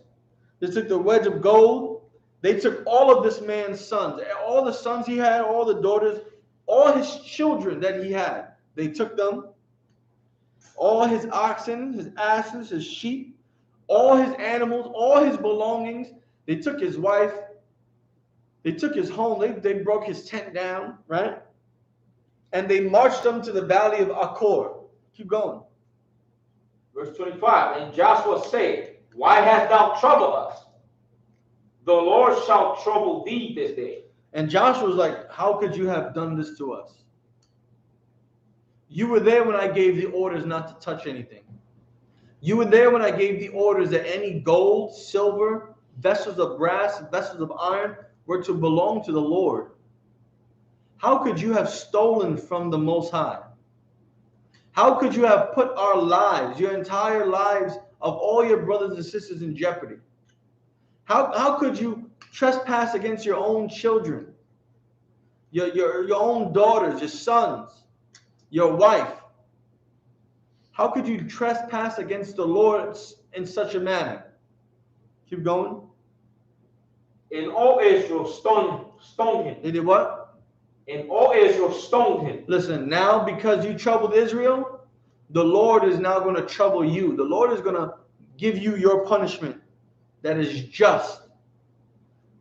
they took the wedge of gold, they took all of this man's sons, all the sons he had, all the daughters, all his children that he had. They took them, all his oxen, his asses, his sheep, all his animals, all his belongings. They took his wife. They took his home. They broke his tent down, right? And they marched them to the valley of Achor. Keep going. Verse 25. And Joshua said, why hast thou troubled us? The Lord shall trouble thee this day. And Joshua was like, how could you have done this to us? You were there when I gave the orders not to touch anything. You were there when I gave the orders that any gold, silver, vessels of brass, vessels of iron were to belong to the Lord. How could you have stolen from the Most High? How could you have put our lives, your entire lives of all your brothers and sisters in jeopardy? How could you trespass against your own children, your own daughters, your sons, your wife? How could you trespass against the Lord in such a manner? Keep going. And all Israel stoned him. They did what? And all Israel stoned him. Listen, now because you troubled Israel, the Lord is now going to trouble you. The Lord is going to give you your punishment that is just.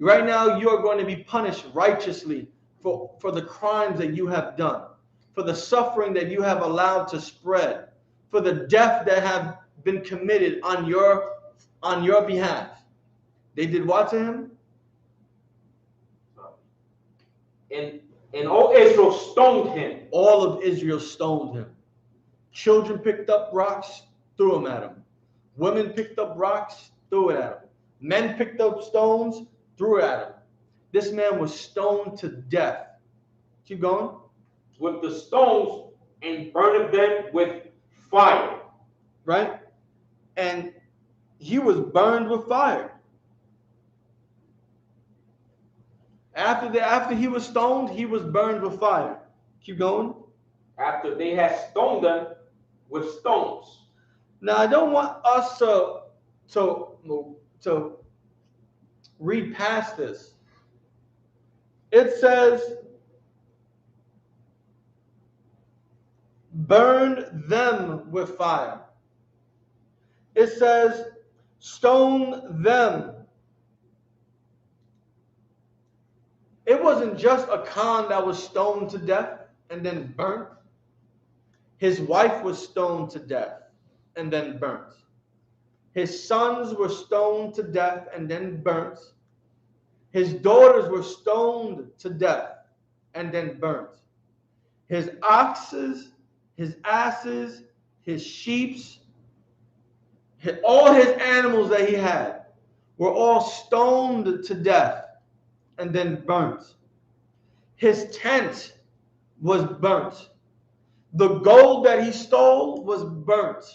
Right now, you are going to be punished righteously for the crimes that you have done, for the suffering that you have allowed to spread, for the death that have been committed on your behalf. They did what to him? And all Israel stoned him. All of Israel stoned him. Children picked up rocks, threw them at him. Women picked up rocks, threw it at him. Men picked up stones, threw it at him. This man was stoned to death. Keep going. With the stones and burned them with fire. Right? And he was burned with fire. After he was stoned, he was burned with fire. Keep going. After they had stoned them with stones. Now I don't want us to read past this. It says, burn them with fire. It says, stone them. It wasn't just Achan that was stoned to death and then burnt. His wife was stoned to death and then burnt. His sons were stoned to death and then burnt. His daughters were stoned to death and then burnt. His oxes, his asses, his sheep, all his animals that he had were all stoned to death and then burnt. His tent was burnt. The gold that he stole was burnt.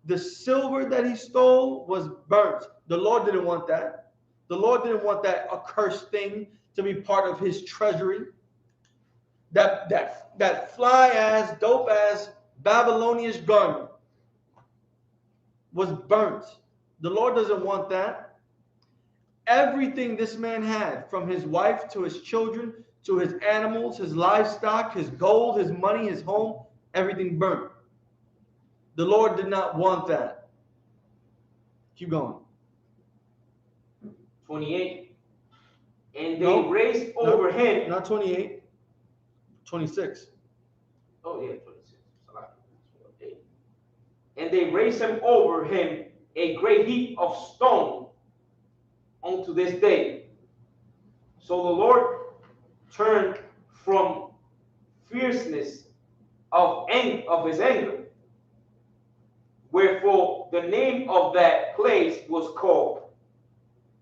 The silver that he stole was burnt. The Lord didn't want that. The Lord didn't want that accursed thing to be part of his treasury. That fly-ass, dope-ass, Babylonian garment was burnt. The Lord doesn't want that. Everything this man had, from his wife to his children, to his animals, his livestock, his gold, his money, his home, everything burnt. The Lord did not want that. Keep going. 28. And they raised over him. Not 28. 26. Oh, yeah, 26. And they raised him over him a great heap of stone unto this day. So the Lord turned from fierceness of his anger. Wherefore the name of that place was called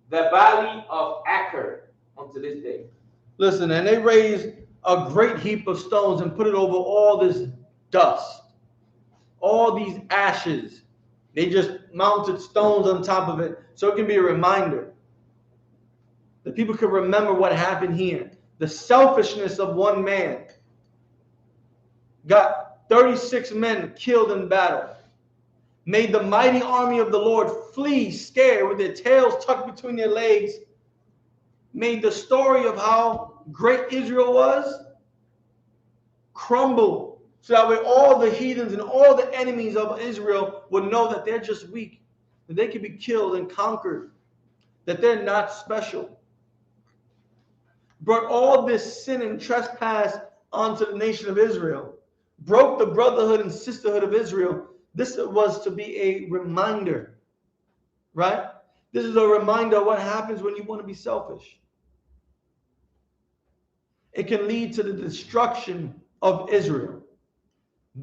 the Valley of Achor unto this day. Listen, and they raised a great heap of stones and put it over all this dust, all these ashes. They just mounted stones on top of it so it can be a reminder that people can remember what happened here. The selfishness of one man got 36 men killed in battle, made the mighty army of the Lord flee scared with their tails tucked between their legs, made the story of how great Israel was crumble, so that way all the heathens and all the enemies of Israel would know that they're just weak, that they can be killed and conquered, that they're not special. Brought all this sin and trespass onto the nation of Israel, broke the brotherhood and sisterhood of Israel. This was to be a reminder, right? This is a reminder of what happens when you want to be selfish. It can lead to the destruction of Israel.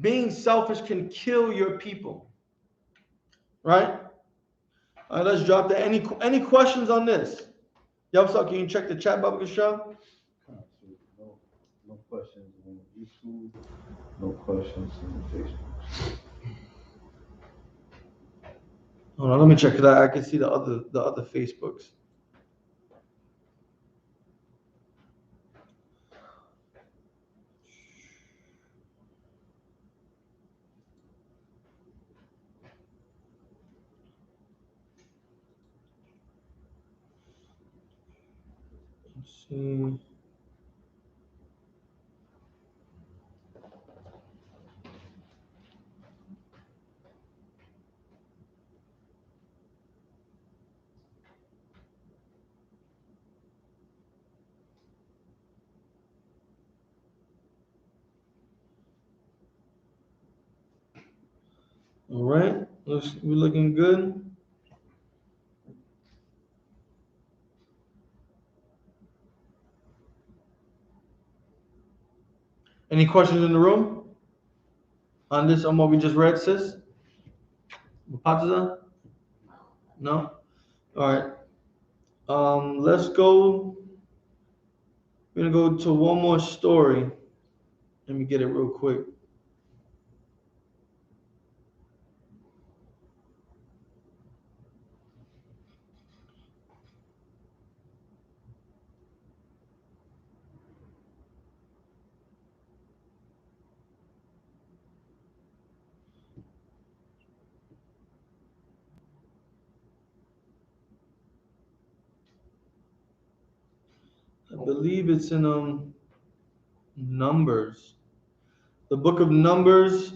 Being selfish can kill your people, right? All right, let's drop that. Any questions on this? Yavsa, can you check the chat bubble, show? No questions on YouTube. No questions on Facebook. Hold on, let me check that. I can see the other Facebooks. Let's see. All right. We're looking good. Any questions in the room on this, on what we just read, sis? Patza? No? All right. Let's go. We're gonna go to one more story. Let me get it real quick. I believe it's in Numbers. The book of Numbers.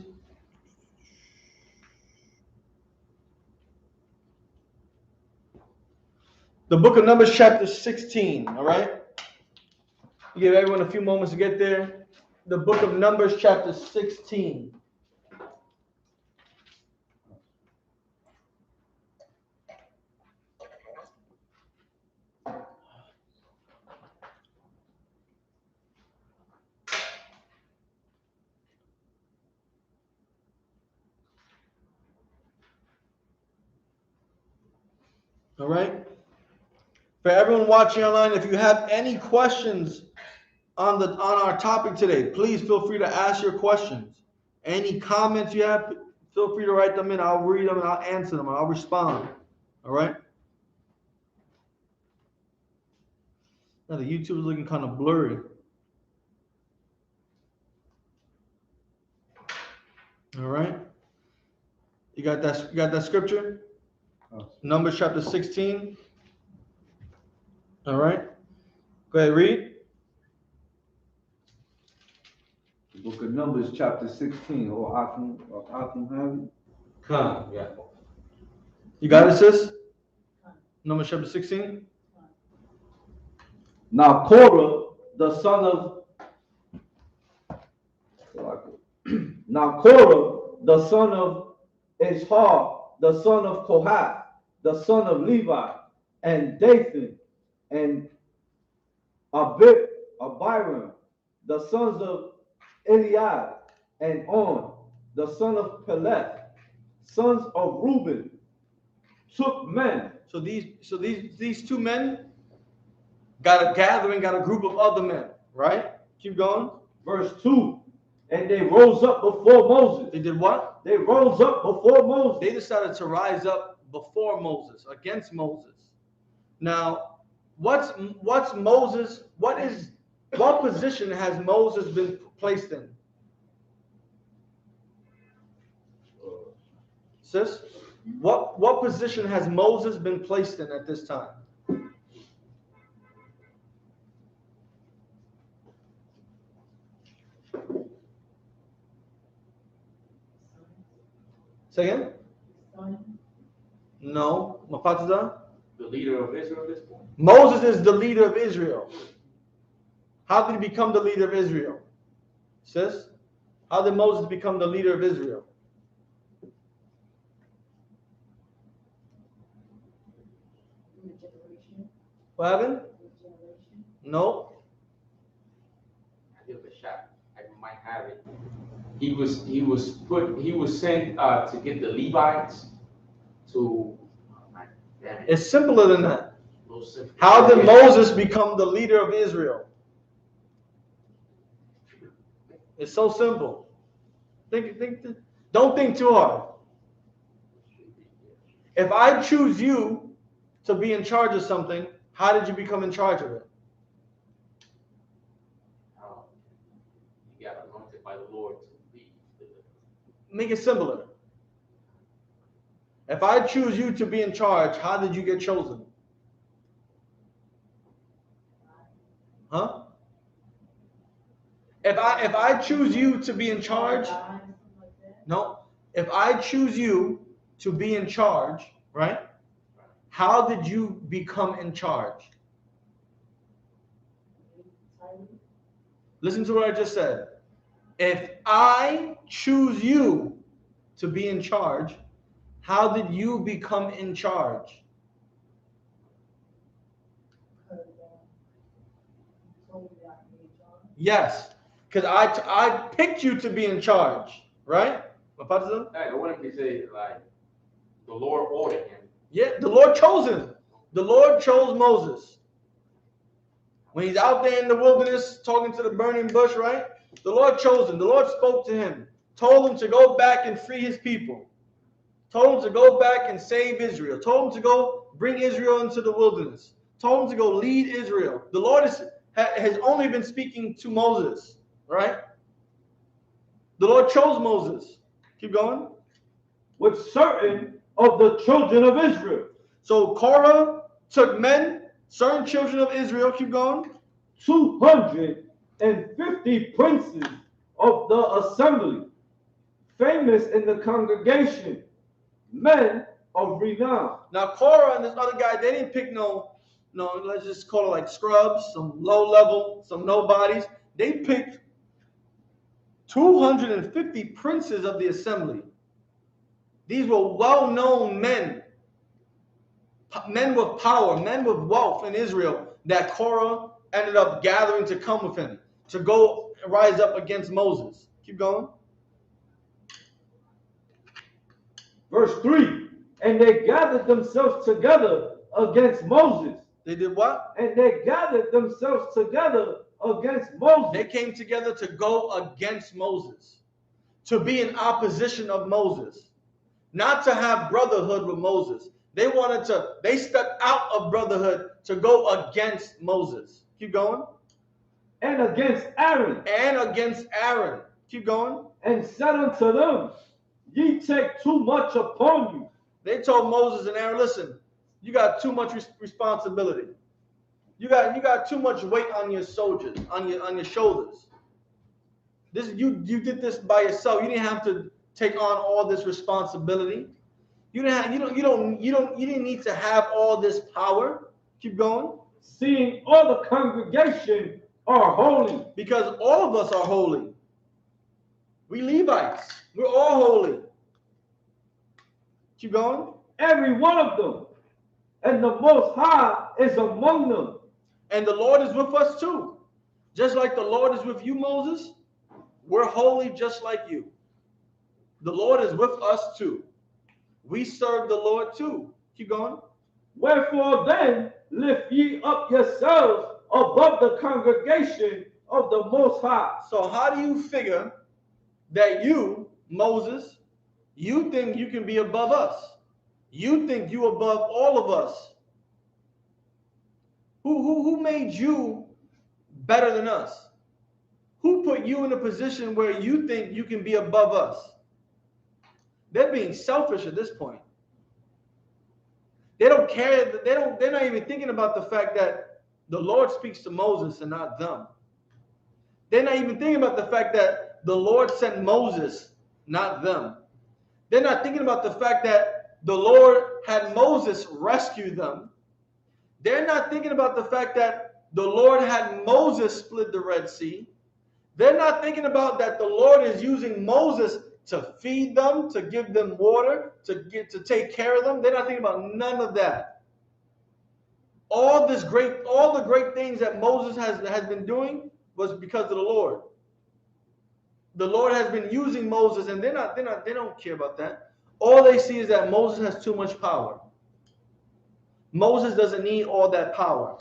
The book of Numbers, chapter 16. All right. Give everyone a few moments to get there. The book of Numbers, chapter 16. All right. For everyone watching online, if you have any questions on our topic today, please feel free to ask your questions. Any comments you have, feel free to write them in. I'll read them and I'll answer them. I'll respond. All right. Now the YouTube is looking kind of blurry. All right. You got that? You got that scripture? Numbers chapter 16. All right. Go ahead, read. The book of Numbers, chapter 16. Or Akim have it? Come, yeah. You got it, sis? Numbers chapter 16. Now Korah, the son of now Korah, the son of Ishar, the son of Kohath, the son of Levi, and Dathan, and Abiram, the sons of Eliab, and On, the son of Peleth, sons of Reuben, took men. So these two men got a gathering, got a group of other men, right? Keep going. Verse 2. And they rose up before Moses. They did what? They rose up before Moses. They decided to rise up before Moses, against Moses. Now, what's Moses? What position has Moses been placed in? Sis, what position has Moses been placed in at this time? Say again? No. Mafatiza? The leader of Israel at this point. Moses is the leader of Israel. How did he become the leader of Israel? Sis? How did Moses become the leader of Israel? What happened? No. I give it a shot. I might have it. He was sent to get the Levites to. It's simpler than that. Simple. How did Moses become the leader of Israel? It's so simple. Don't think too hard. If I choose you to be in charge of something, how did you become in charge of it? You got anointed by the Lord to lead. Make it simpler. If I choose you to be in charge, how did you get chosen? Huh? If I choose you to be in charge, no. If I choose you to be in charge, right? How did you become in charge? Listen to what I just said. If I choose you to be in charge, how did you become in charge? Yes, because I picked you to be in charge, right? Hey, what if we say like the Lord ordered him? Yeah, the Lord chose him. The Lord chose Moses. When he's out there in the wilderness talking to the burning bush, right? The Lord chose him. The Lord spoke to him, told him to go back and free his people, told him to go back and save Israel, told him to go bring Israel into the wilderness, told him to go lead Israel. The Lord has only been speaking to Moses, right? The Lord chose Moses. Keep going. With certain of the children of Israel. So Korah took men, certain children of Israel, keep going. 250 princes of the assembly, famous in the congregation, men of renown. Now Korah and this other guy, they didn't pick no, let's just call it like scrubs, some low level, some nobodies. They picked 250 princes of the assembly. These were well-known men, men with power, men with wealth in Israel that Korah ended up gathering to come with him, to go rise up against Moses. Keep going. Verse 3, and they gathered themselves together against Moses. They did what? And they gathered themselves together against Moses. They came together to go against Moses, to be in opposition of Moses, not to have brotherhood with Moses. They stepped out of brotherhood to go against Moses. Keep going. And against Aaron. And against Aaron. Keep going. And said unto them, ye take too much upon you. They told Moses and Aaron, listen, you got too much responsibility. You got too much weight on your soldiers, on your shoulders. You did this by yourself. You didn't have to take on all this responsibility. You didn't need to have all this power. Keep going. Seeing all the congregation are holy. Because all of us are holy. We Levites, we're all holy. Keep going. Every one of them. And the Most High is among them. And the Lord is with us too. Just like the Lord is with you, Moses, we're holy just like you. The Lord is with us too. We serve the Lord too. Keep going. Wherefore then lift ye up yourselves above the congregation of the Most High. So how do you figure that you, Moses, you think you can be above us? You think you above all of us? Who made you better than us? Who put you in a position where you think you can be above us? They're being selfish at this point. They don't care. They're not even thinking about the fact that the Lord speaks to Moses and not them. They're not even thinking about the fact that the Lord sent Moses, not them. They're not thinking about the fact that the Lord had Moses rescue them. They're not thinking about the fact that the Lord had Moses split the Red Sea. They're not thinking about that the Lord is using Moses to feed them, to give them water, to take care of them. They're not thinking about none of that. All the great things that Moses has been doing was because of the Lord. The Lord has been using Moses, and they don't care about that. All they see is that Moses has too much power. Moses doesn't need all that power.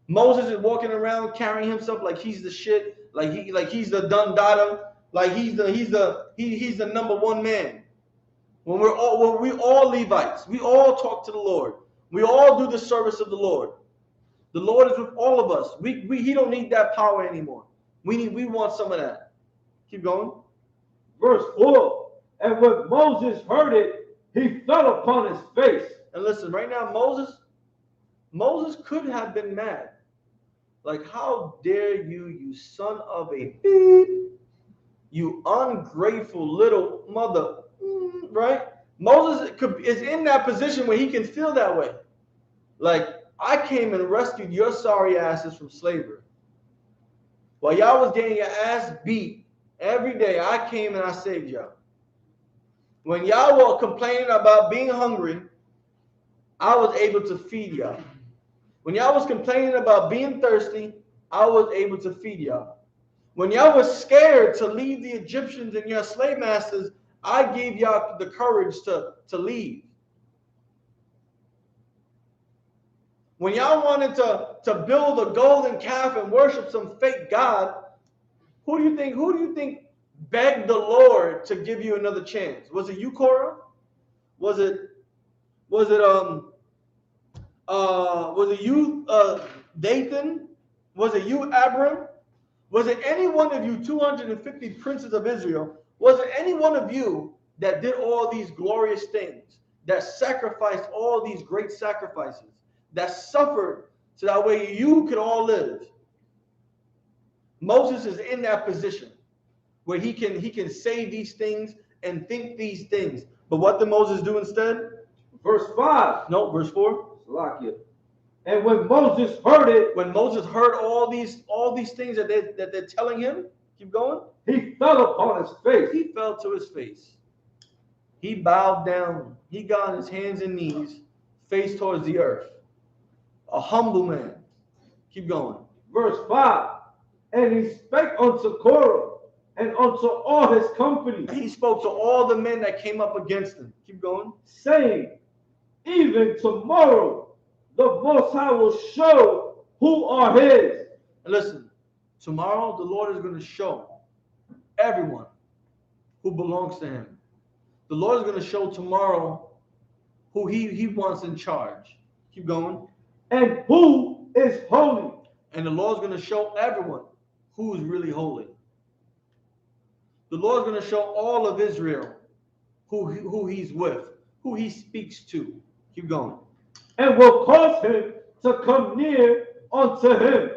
Moses is walking around carrying himself like he's the shit, like he's the dun dada, like he's the number one man. When we all Levites, we all talk to the Lord. We all do the service of the Lord. The Lord is with all of us. He don't need that power anymore. We want some of that. Keep going. Verse 4. And when Moses heard it, he fell upon his face. And listen, right now, Moses could have been mad. Like, how dare you, you son of a beep, you ungrateful little mother, right? Moses is in that position where he can feel that way. Like, I came and rescued your sorry asses from slavery. While y'all was getting your ass beat every day, I came and I saved y'all. When y'all were complaining about being hungry, I was able to feed y'all. When y'all was complaining about being thirsty, I was able to feed y'all. When y'all was scared to leave the Egyptians and your slave masters, I gave y'all the courage to leave. When y'all wanted to build a golden calf and worship some fake god, who do you think begged the Lord to give you another chance? Was it you, Korah? Was it you, Dathan? Was it you, Abram? Was it any one of you 250 princes of Israel? Was it any one of you that did all these glorious things, that sacrificed all these great sacrifices, that suffered so that way you could all live? Moses is in that position where he can say these things and think these things. But what did Moses do instead? Verse 5. No, verse 4. Salakia. And when Moses heard it, When Moses heard all these things that they're telling him, keep going. he fell upon his face. He fell to his face. He bowed down. He got on his hands and knees, face towards the earth. A humble man. Keep going. Verse 5. And he spake unto Korah and unto all his company, He spoke to all the men that came up against him. Keep going. saying, even tomorrow the Most High will show who are his. And listen, tomorrow the Lord is going to show everyone who belongs to him. The Lord is going to show tomorrow who he wants in charge. Keep going. And who is holy. And the Lord's going to show everyone who is really holy. The Lord's going to show all of Israel who he's with, who he speaks to. Keep going. And will cause him to come near unto him.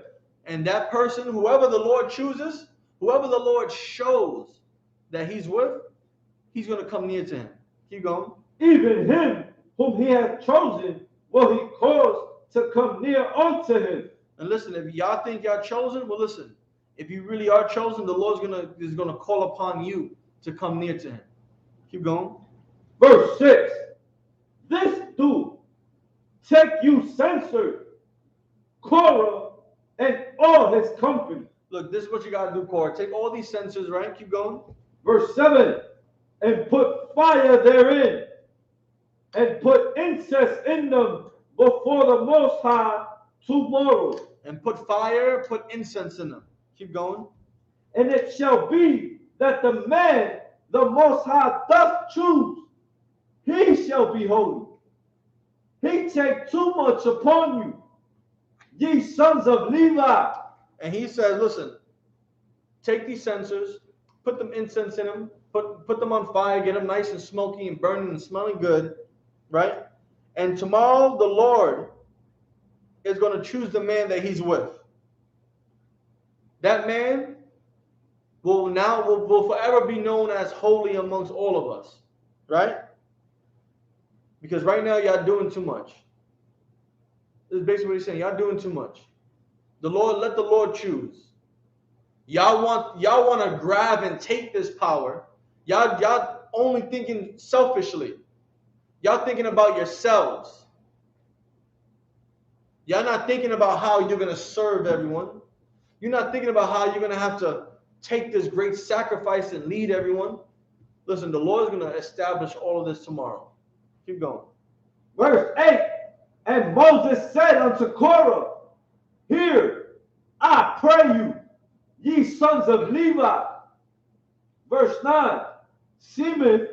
And that person, whoever the Lord chooses, whoever the Lord shows that he's with, he's going to come near to him. Keep going. Even him whom he hath chosen will he cause to come near unto him. And listen, if y'all think y'all chosen, well, listen. If you really are chosen, the Lord is gonna call upon you to come near to him. Keep going. Verse 6. This do take you censored, Korah and all his company. Look, this is what you gotta do, Korah. Take all these censers, right? Keep going. Verse 7. And put fire therein, and put incense in them before the Most High tomorrow. And put fire, put incense in them. Keep going. And it shall be that the man the Most High doth choose, he shall be holy. He take too much upon you, ye sons of Levi. And he says, listen, take these censers, put them incense in them, put them on fire, get them nice and smoky and burning and smelling good, right? And tomorrow the Lord is going to choose the man that he's with. That man will forever be known as holy amongst all of us, right? Because right now y'all doing too much. This is basically what he's saying. Y'all doing too much. Let the Lord choose. Y'all want to grab and take this power. Y'all only thinking selfishly. Y'all thinking about yourselves. Y'all not thinking about how you're going to serve everyone. You're not thinking about how you're going to have to take this great sacrifice and lead everyone. Listen, the Lord is going to establish all of this tomorrow. Keep going. Verse 8. And Moses said unto Korah, hear, I pray you, ye sons of Levi. Verse 9. Seemeth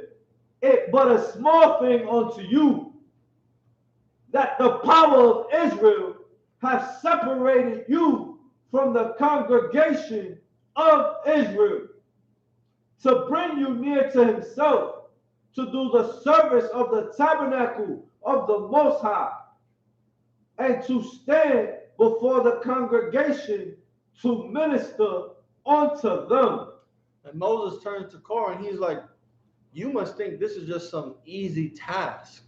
it but a small thing unto you, that the power of Israel hath separated you from the congregation of Israel, to bring you near to himself, to do the service of the tabernacle of the Most High, and to stand before the congregation to minister unto them. And Moses turns to Korah and he's like, you must think this is just some easy task.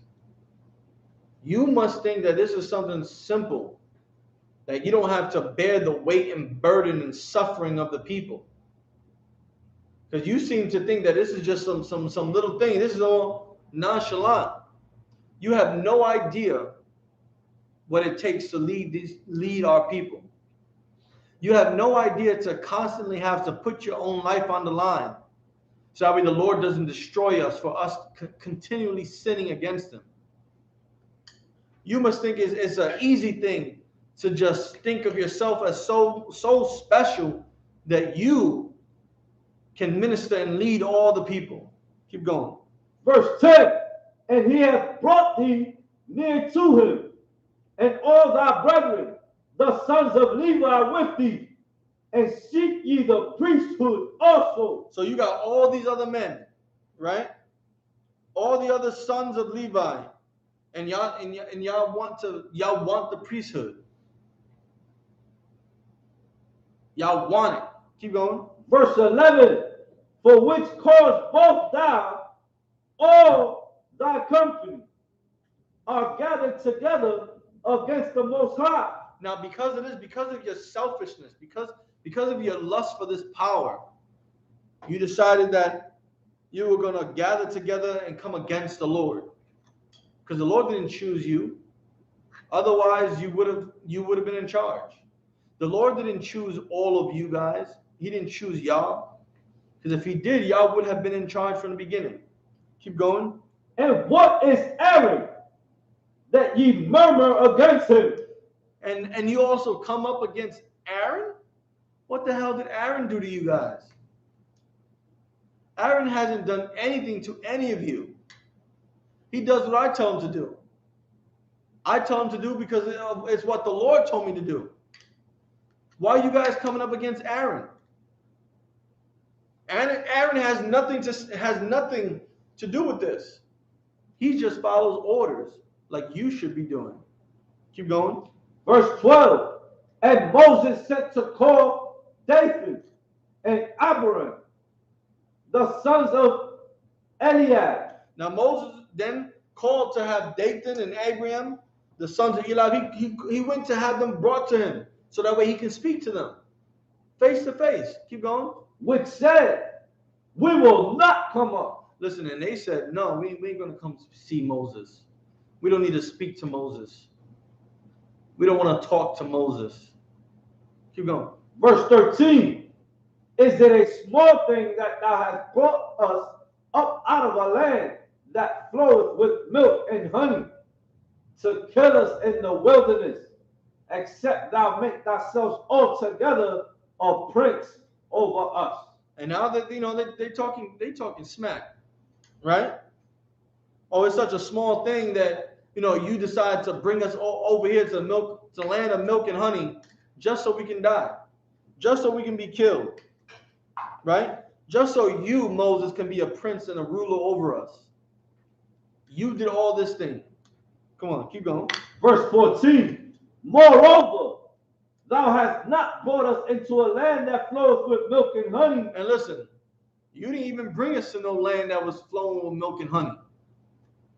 You must think that this is something simple, that you don't have to bear the weight and burden and suffering of the people. Because you seem to think that this is just some little thing. This is all nonchalant. You have no idea what it takes to lead our people. You have no idea to constantly have to put your own life on the line, so that way the Lord doesn't destroy us for us continually sinning against Him. You must think it's an easy thing to just think of yourself as so special that you can minister and lead all the people. Keep going. Verse 10, and he hath brought thee near to him, and all thy brethren, the sons of Levi, with thee, and seek ye the priesthood also. So you got all these other men, right? All the other sons of Levi, and y'all want the priesthood. Y'all want it. Keep going. Verse 11, for which cause both thou, all thy company, are gathered together against the Most High. Now, because of this, because of your selfishness, because of your lust for this power, you decided that you were going to gather together and come against the Lord. Because the Lord didn't choose you. Otherwise, you would have been in charge. The Lord didn't choose all of you guys. He didn't choose y'all. Because if He did, y'all would have been in charge from the beginning. Keep going. And what is Aaron, that ye murmur against him? And you also come up against Aaron? What the hell did Aaron do to you guys? Aaron hasn't done anything to any of you. He does what I tell him to do. I tell him to do because it's what the Lord told me to do. Why are you guys coming up against Aaron? Aaron has nothing to do with this. He just follows orders like you should be doing. Keep going. Verse 12, and Moses sent to call Dathan and Abiram, the sons of Eliab. Now Moses then called to have Dathan and Abiram, the sons of Eliab. He went to have them brought to him, so that way he can speak to them face to face. Keep going. Which said, we will not come up. Listen, and they said, no, we ain't going to come see Moses. We don't need to speak to Moses. We don't want to talk to Moses. Keep going. Verse 13, is it a small thing that thou hast brought us up out of a land that floweth with milk and honey, to kill us in the wilderness, except thou make thyself altogether a prince over us? And now that they talking smack, right? Oh, it's such a small thing that you decide to bring us over here to land of milk and honey, just so we can die, just so we can be killed, right? Just so you, Moses, can be a prince and a ruler over us. You did all this thing. Come on, keep going. Verse 14, moreover, thou hast not brought us into a land that flows with milk and honey. And listen, you didn't even bring us to no land that was flowing with milk and honey,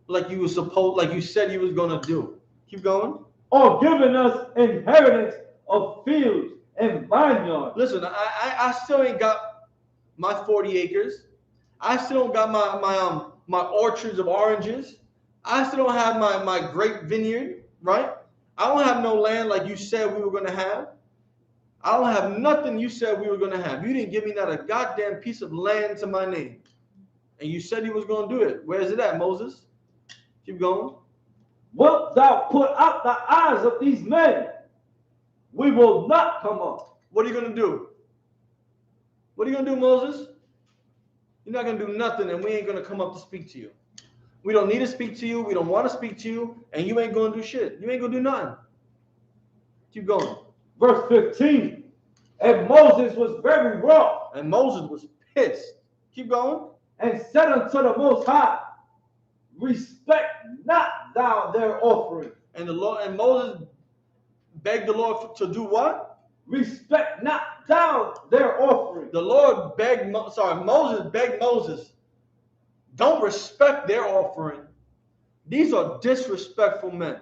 like you said you was gonna do. Keep going. Or given us inheritance of fields and vineyards. Listen, I still ain't got my 40 acres. I still don't got my orchards of oranges. I still don't have my grape vineyard, right? I don't have no land like you said we were going to have. I don't have nothing you said we were going to have. You didn't give me not a goddamn piece of land to my name. And you said you was going to do it. Where is it at, Moses? Keep going. Wilt thou put out the eyes of these men? We will not come up. What are you going to do? What are you going to do, Moses? You're not going to do nothing, and we ain't going to come up to speak to you. We don't need to speak to you. We don't want to speak to you, and you ain't going to do shit. You ain't going to do nothing. Keep going. Verse 15, and Moses was very wroth. And Moses was pissed. Keep going. And said unto the Most High, respect not thou their offering. And Moses begged the Lord to do what? Respect not thou their offering. Moses begged Moses, don't respect their offering. These are disrespectful men.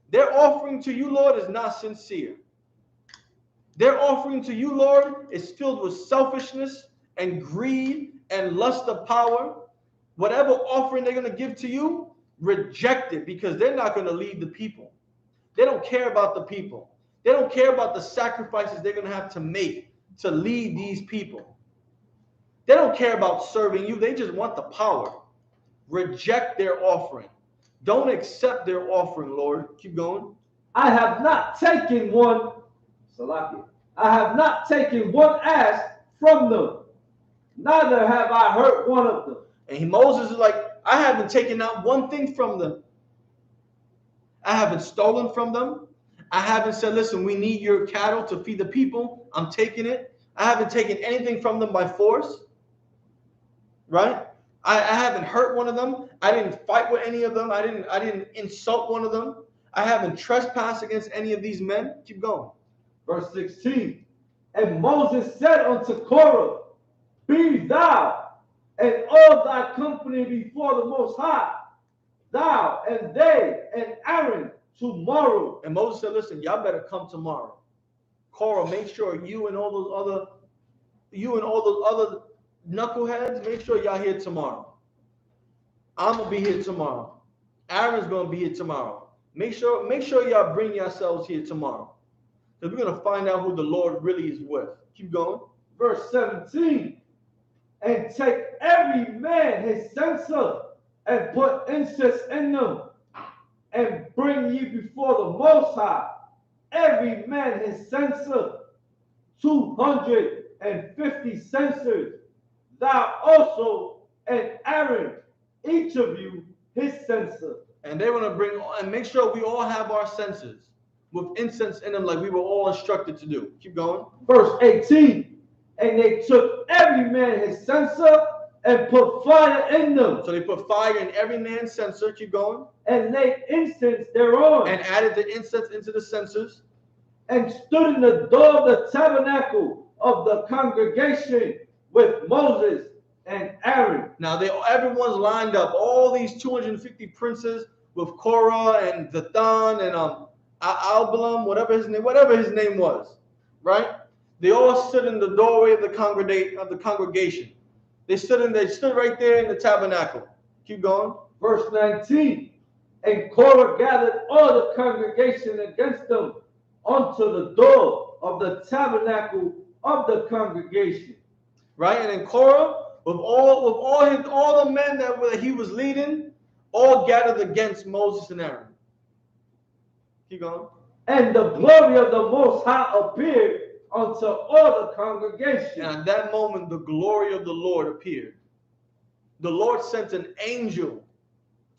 Their offering to you, Lord, is not sincere. Their offering to you, Lord, is filled with selfishness and greed and lust of power, whatever offering they're going to give to you, reject it, because they're not going to lead the people. They don't care about the people. They don't care about the sacrifices they're going to have to make to lead these people. They don't care about serving you. They just want the power. Reject their offering. Don't accept their offering, Lord. Keep going. I have not taken one, Salaki, I have not taken one ass from them, neither have I hurt one of them. And Moses is like, I haven't taken out one thing from them. I haven't stolen from them. I haven't said, listen, we need your cattle to feed the people. I'm taking it. I haven't taken anything from them by force. Right? I haven't hurt one of them. I didn't fight with any of them. I didn't insult one of them. I haven't trespassed against any of these men. Keep going. Verse 16. And Moses said unto Korah, be thou and all thy company before the Most High, thou and they and Aaron tomorrow. And Moses said, listen, y'all better come tomorrow. Korah, make sure you and all those other knuckleheads, make sure y'all here tomorrow. I'm gonna be here tomorrow. Aaron's gonna be here tomorrow. Make sure y'all bring yourselves here tomorrow. Because we're gonna find out who the Lord really is with. Keep going. Verse 17. And take every man his censer and put incense in them, and bring ye before the Most High every man his censer, 250 censers, thou also and Aaron, each of you his censer. And they want to bring and make sure we all have our censers with incense in them, like we were all instructed to do. Keep going. Verse 18. And they took every man his censer and put fire in them. So they put fire in every man's censer. Keep going. And laid incense thereon. And added the incense into the censers. And stood in the door of the tabernacle of the congregation with Moses and Aaron. Now everyone's lined up. All these 250 princes with Korah and Dathan and Albalam, whatever his name was, right? They all stood in the doorway of the congregation. They stood right there in the tabernacle. Keep going. Verse 19. And Korah gathered all the congregation against them unto the door of the tabernacle of the congregation. Right? And then Korah, with all the men that he was leading, all gathered against Moses and Aaron. Keep going. And the glory of the Most High appeared unto all the congregation. And at that moment, the glory of the Lord appeared. The Lord sent an angel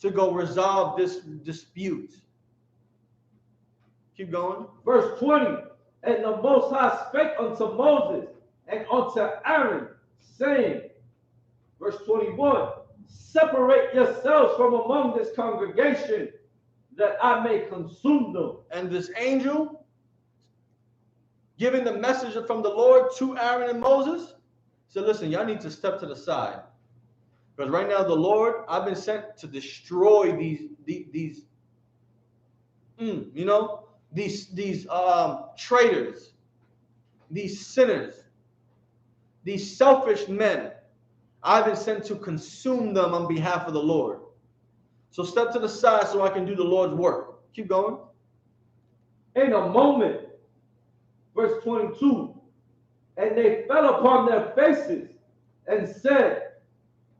to go resolve this dispute. Keep going. Verse 20. And the Most High spake unto Moses and unto Aaron, saying, verse 21, separate yourselves from among this congregation, that I may consume them. And this angel, giving the message from the Lord to Aaron and Moses, said, listen, y'all need to step to the side. Because right now the Lord, I've been sent to destroy these traitors, these sinners, these selfish men. I've been sent to consume them on behalf of the Lord. So step to the side so I can do the Lord's work. Keep going. In a moment, verse 22, and they fell upon their faces and said,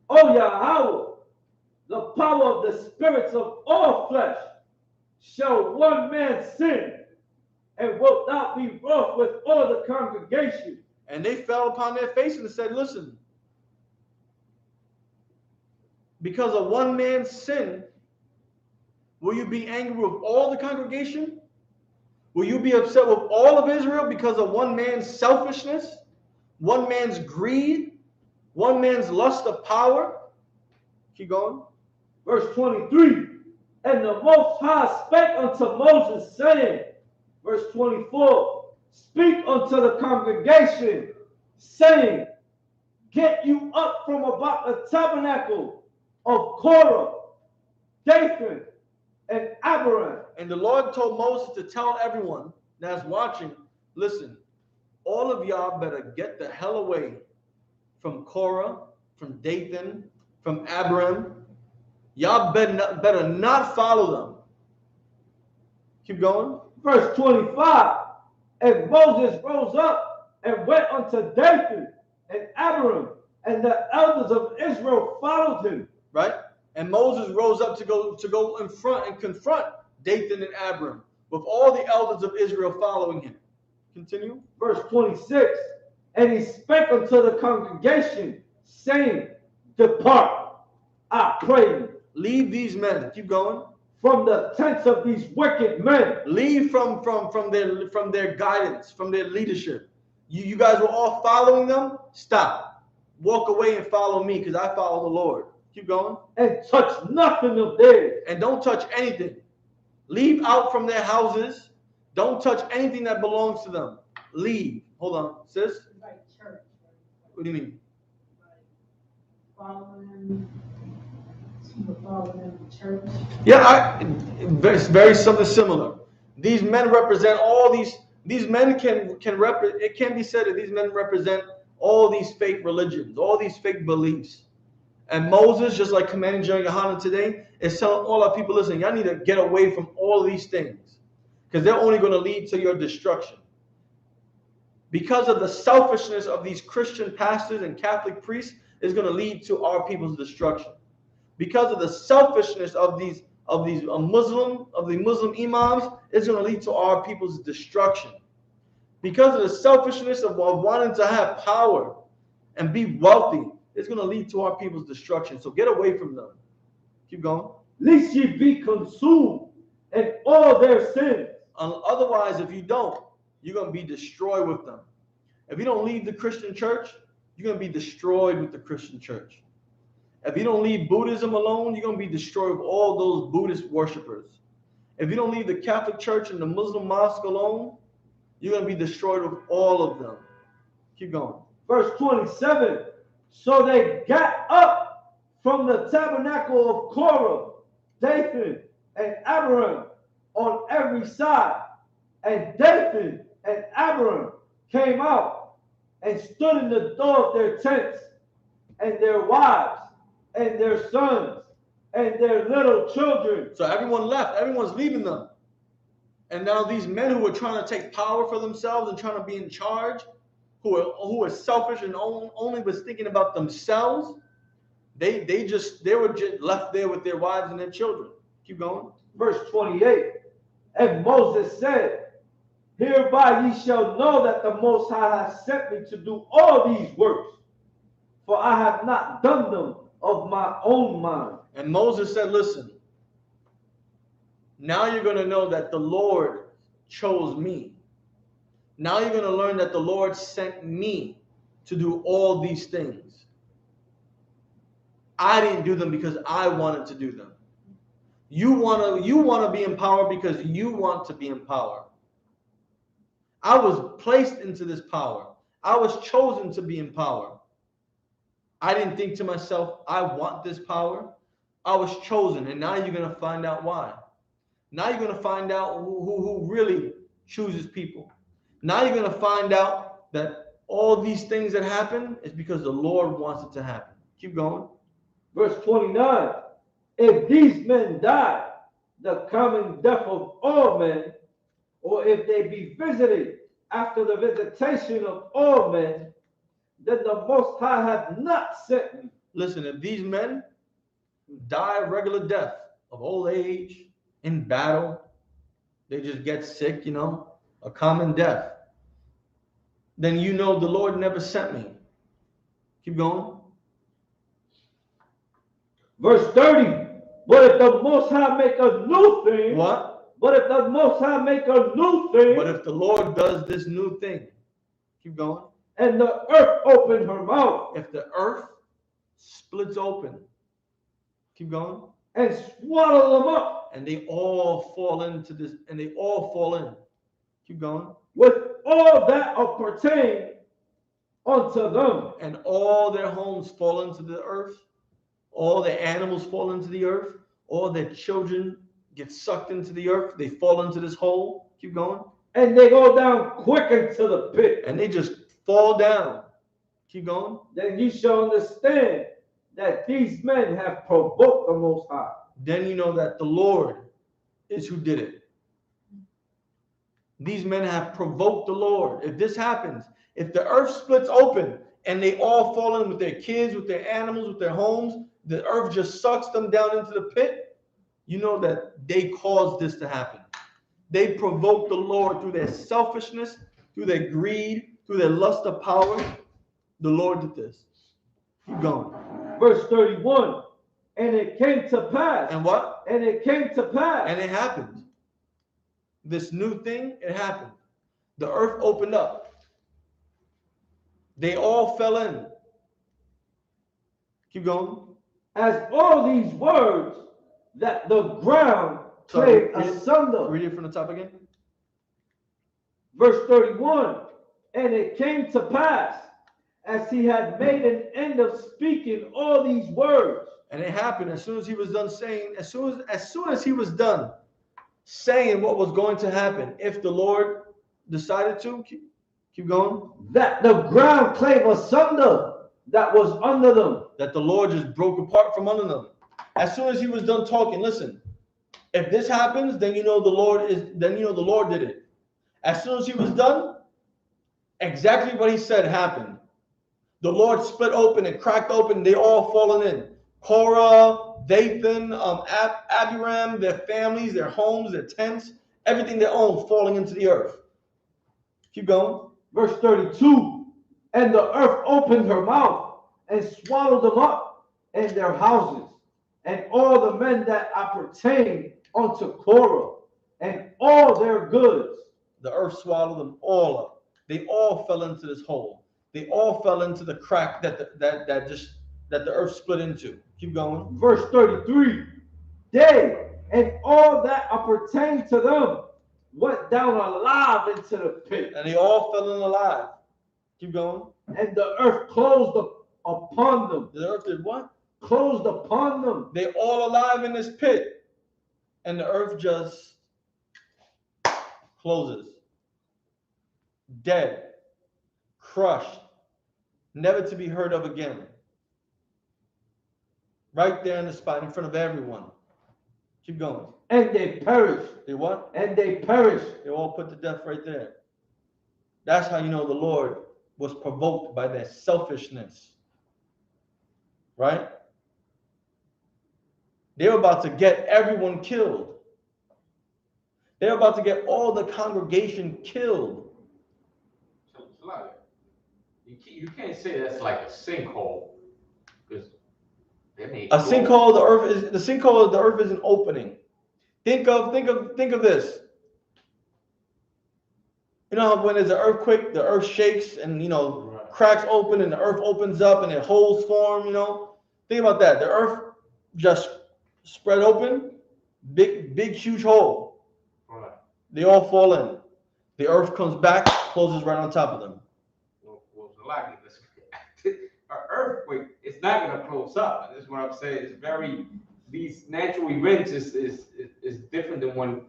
O Yahweh, the power of the spirits of all flesh, shall one man sin, and wilt thou be wroth with all the congregation? And they fell upon their faces and said, listen, because of one man's sin, will you be angry with all the congregation? Will you be upset with all of Israel because of one man's selfishness, one man's greed, one man's lust of power? Keep going. Verse 23, and the Most High spake unto Moses, saying, verse 24, speak unto the congregation, saying, get you up from about the tabernacle of Korah, Dathan, and Abiram. And the Lord told Moses to tell everyone that's watching, listen, all of y'all better get the hell away from Korah, from Dathan, from Abiram. Y'all better not follow them. Keep going. Verse 25. And Moses rose up and went unto Dathan and Abiram, and the elders of Israel followed him. Right? And Moses rose up to go in front and confront Dathan and Abiram, with all the elders of Israel following him. Continue. Verse 26. And he spake unto the congregation, saying, Depart, I pray you, Leave these men. Keep going. from the tents of these wicked men. Leave from their guidance, from their leadership. You guys were all following them. Stop. Walk away and follow me, because I follow the Lord. Keep going. And touch nothing of theirs. And don't touch anything. Leave out from their houses. Don't touch anything that belongs to them. Leave. Hold on, sis. Like church. What do you mean? Like following him. People following him to church. Yeah, it's very something similar. These men represent all these men it can be said that these men represent all these fake religions, all these fake beliefs. And Moses, just like commanding General YAHANNA today, is telling all our people, listen, y'all need to get away from all these things, because they're only going to lead to your destruction. Because of the selfishness of these Christian pastors and Catholic priests, is going to lead to our people's destruction. Because of the selfishness of these Muslim imams, it's going to lead to our people's destruction. Because of the selfishness of wanting to have power and be wealthy, it's going to lead to our people's destruction. So get away from them. Keep going. Lest ye be consumed in all their sins. Otherwise, if you don't, you're going to be destroyed with them. If you don't leave the Christian church, you're going to be destroyed with the Christian church. If you don't leave Buddhism alone, you're going to be destroyed with all those Buddhist worshipers. If you don't leave the Catholic Church and the Muslim mosque alone, you're going to be destroyed with all of them. Keep going. Verse 27. So they got up from the tabernacle of Korah, Dathan, and Abiram on every side. And Dathan and Abiram came out and stood in the door of their tents, and their wives, and their sons, and their little children. So everyone left. Everyone's leaving them. And now these men who were trying to take power for themselves and trying to be in charge, who are selfish and only was thinking about themselves, they were just left there with their wives and their children. Keep going. Verse 28. And Moses said, Hereby ye shall know that the Most High hath sent me to do all these works, for I have not done them of my own mind. And Moses said, listen, now you're going to know that the Lord chose me. Now you're going to learn that the Lord sent me to do all these things. I didn't do them because I wanted to do them. You want to be in power because you want to be in power. I was placed into this power. I was chosen to be in power. I didn't think to myself, I want this power. I was chosen, and now you're going to find out why. Now you're going to find out who really chooses people. Now you're going to find out that all these things that happen is because the Lord wants it to happen. Keep going. Verse 29. If these men die the common death of all men, or if they be visited after the visitation of all men, then the Most High hath not sent me. Listen, if these men die a regular death of old age, in battle, they just get sick, a common death, then you know the Lord never sent me. Keep going. Verse 30. But if the Most High make a new thing. What? But if the Most High make a new thing. But if the Lord does this new thing. Keep going. And the earth open her mouth. If the earth splits open. Keep going. And swallow them up. And they all fall into this. And they all fall in. Keep going. With all that appertain unto them. And all their homes fall into the earth. All their animals fall into the earth. All their children get sucked into the earth. They fall into this hole. Keep going. And they go down quick into the pit. And they just fall down. Keep going. Then you shall understand that these men have provoked the Most High. Then you know that the Lord is who did it. These men have provoked the Lord. If this happens, if the earth splits open and they all fall in with their kids, with their animals, with their homes, the earth just sucks them down into the pit, you know that they caused this to happen. They provoked the Lord through their selfishness, through their greed, through their lust of power. The Lord did this. Keep going. Verse 31. And it came to pass. And what? And it came to pass. And it happened. This new thing, it happened. The earth opened up. They all fell in. Keep going. As all these words that the ground clave asunder. Read it from the top again. Verse 31. And it came to pass, as he had made an end of speaking all these words. And it happened as soon as he was done saying, as soon as he was done saying what was going to happen, if the Lord decided to, keep going. That the ground clave asunder that was under them. That the Lord just broke apart from under them. As soon as he was done talking, listen, if this happens, then you know the Lord did it. As soon as he was done, exactly what he said happened. The Lord split open and cracked open, they all fallen in. Korah, Dathan, Abiram, their families, their homes, their tents, everything they owned falling into the earth. Keep going. Verse 32. And the earth opened her mouth and swallowed them up and their houses, and all the men that appertain unto Korah, and all their goods. The earth swallowed them all up. They all fell into this hole. They all fell into the crack that the earth split into. Keep going. Verse 33. They and all that appertain to them went down alive into the pit. And they all fell in alive. Keep going. And the earth closed upon them. The earth did what? Closed upon them. They all alive in this pit. And the earth just closes. Dead. Crushed. Never to be heard of again. Right there in the spot in front of everyone. Keep going. And they perished. They what? And they perished. They all put to death right there. That's how you know the Lord was provoked by their selfishness. Right? They were about to get everyone killed. They were about to get all the congregation killed. You can't say that's like a sinkhole, because a sinkhole, the sinkhole of the earth is an opening. Think of this. You know how when there's an earthquake, the earth shakes and cracks open and the earth opens up and holes form, Think about that. The earth just spread open, big huge hole. Right. They all fall in. The earth comes back, closes right on top of them. Well, likely an earthquake, it's not going to close up. That's what I'm saying. These natural events is different than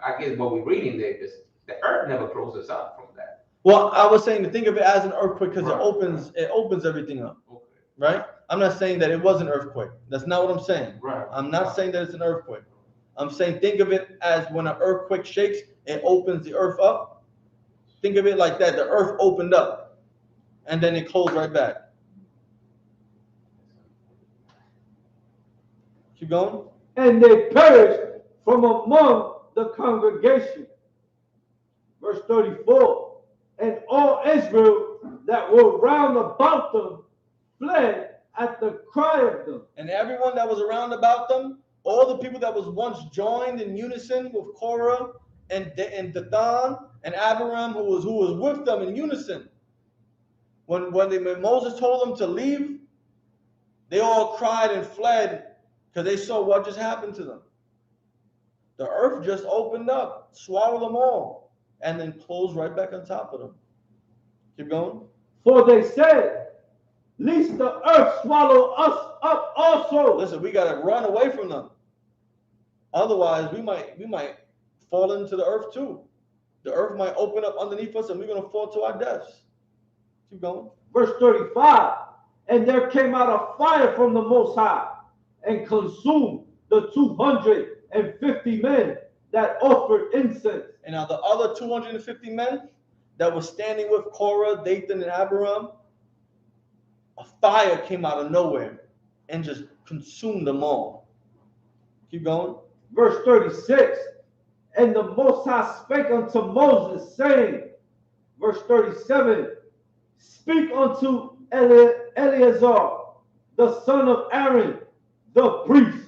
I guess what we're reading there, because the earth never closes up from that. Well, I was saying to think of it as an earthquake because Right. it opens everything up. Okay. Right? I'm not saying that it was an earthquake. That's not what I'm saying. Right. I'm not saying that it's an earthquake. I'm saying think of it as when an earthquake shakes, it opens the earth up. Think of it like that. The earth opened up and then it closed right back. Keep going. And they perished from among the congregation. Verse 34. And all Israel that were round about them fled at the cry of them. And everyone that was around about them, all the people that was once joined in unison with Korah and Dathan and Abiram, who was with them in unison. When Moses told them to leave, they all cried and fled because they saw what just happened to them. The earth just opened up, swallowed them all, and then closed right back on top of them. Keep going. For they said, lest the earth swallow us up also. Listen, we got to run away from them. Otherwise, we might fall into the earth too. The earth might open up underneath us and we're going to fall to our deaths. Keep going. Verse 35, and there came out a fire from the Most High and consumed the 250 men that offered incense. And now the other 250 men that were standing with Korah, Dathan, and Abiram, a fire came out of nowhere and just consumed them all. Keep going. Verse 36, and the Most High spake unto Moses, saying, verse 37, speak unto Eleazar, the son of Aaron, the priest,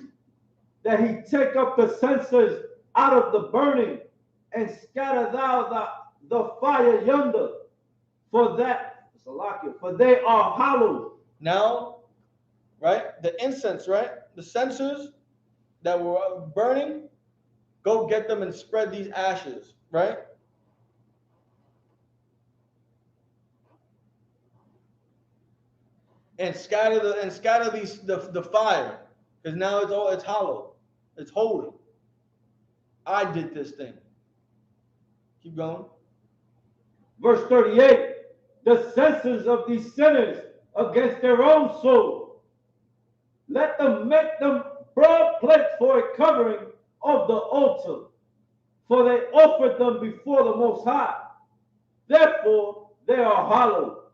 that he take up the censers out of the burning, and scatter thou the fire yonder, for they are hollow. Now, right, the incense, right, the censers that were burning, go get them and spread these ashes, right? And scatter the fire, because now it's hollow, it's holy. I did this thing. Keep going. Verse 38, the censers of these sinners against their own soul, let them make them broad plates for a covering of the altar, for they offered them before the Most High. Therefore they are hollow,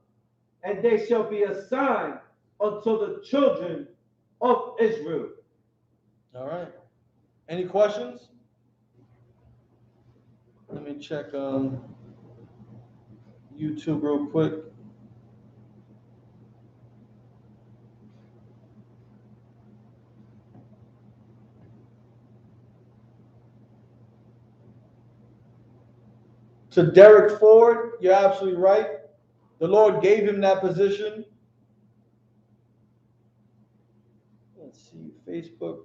and they shall be a sign unto the children of Israel. All right. Any questions? Let me check YouTube real quick. To Derek Ford, you're absolutely right. The Lord gave him that position. Let's see, Facebook.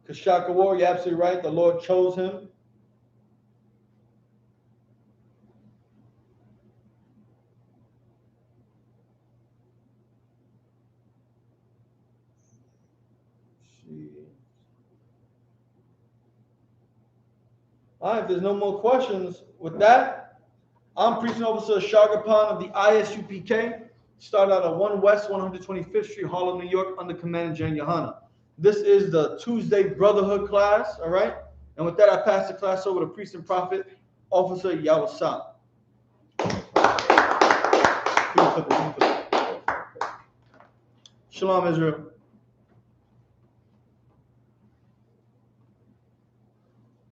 Kashaka War, you're absolutely right. The Lord chose him. All right, if there's no more questions, with that, I'm Preaching Officer Shagapan of the I.S.U.P.K. Start out at 1 West 125th Street, Harlem, New York, under Commandant General YAHANNA. This is the Tuesday Brotherhood class, all right? And with that, I pass the class over to Priest and Prophet, Officer I.S.U.P.K. Shalom, Israel.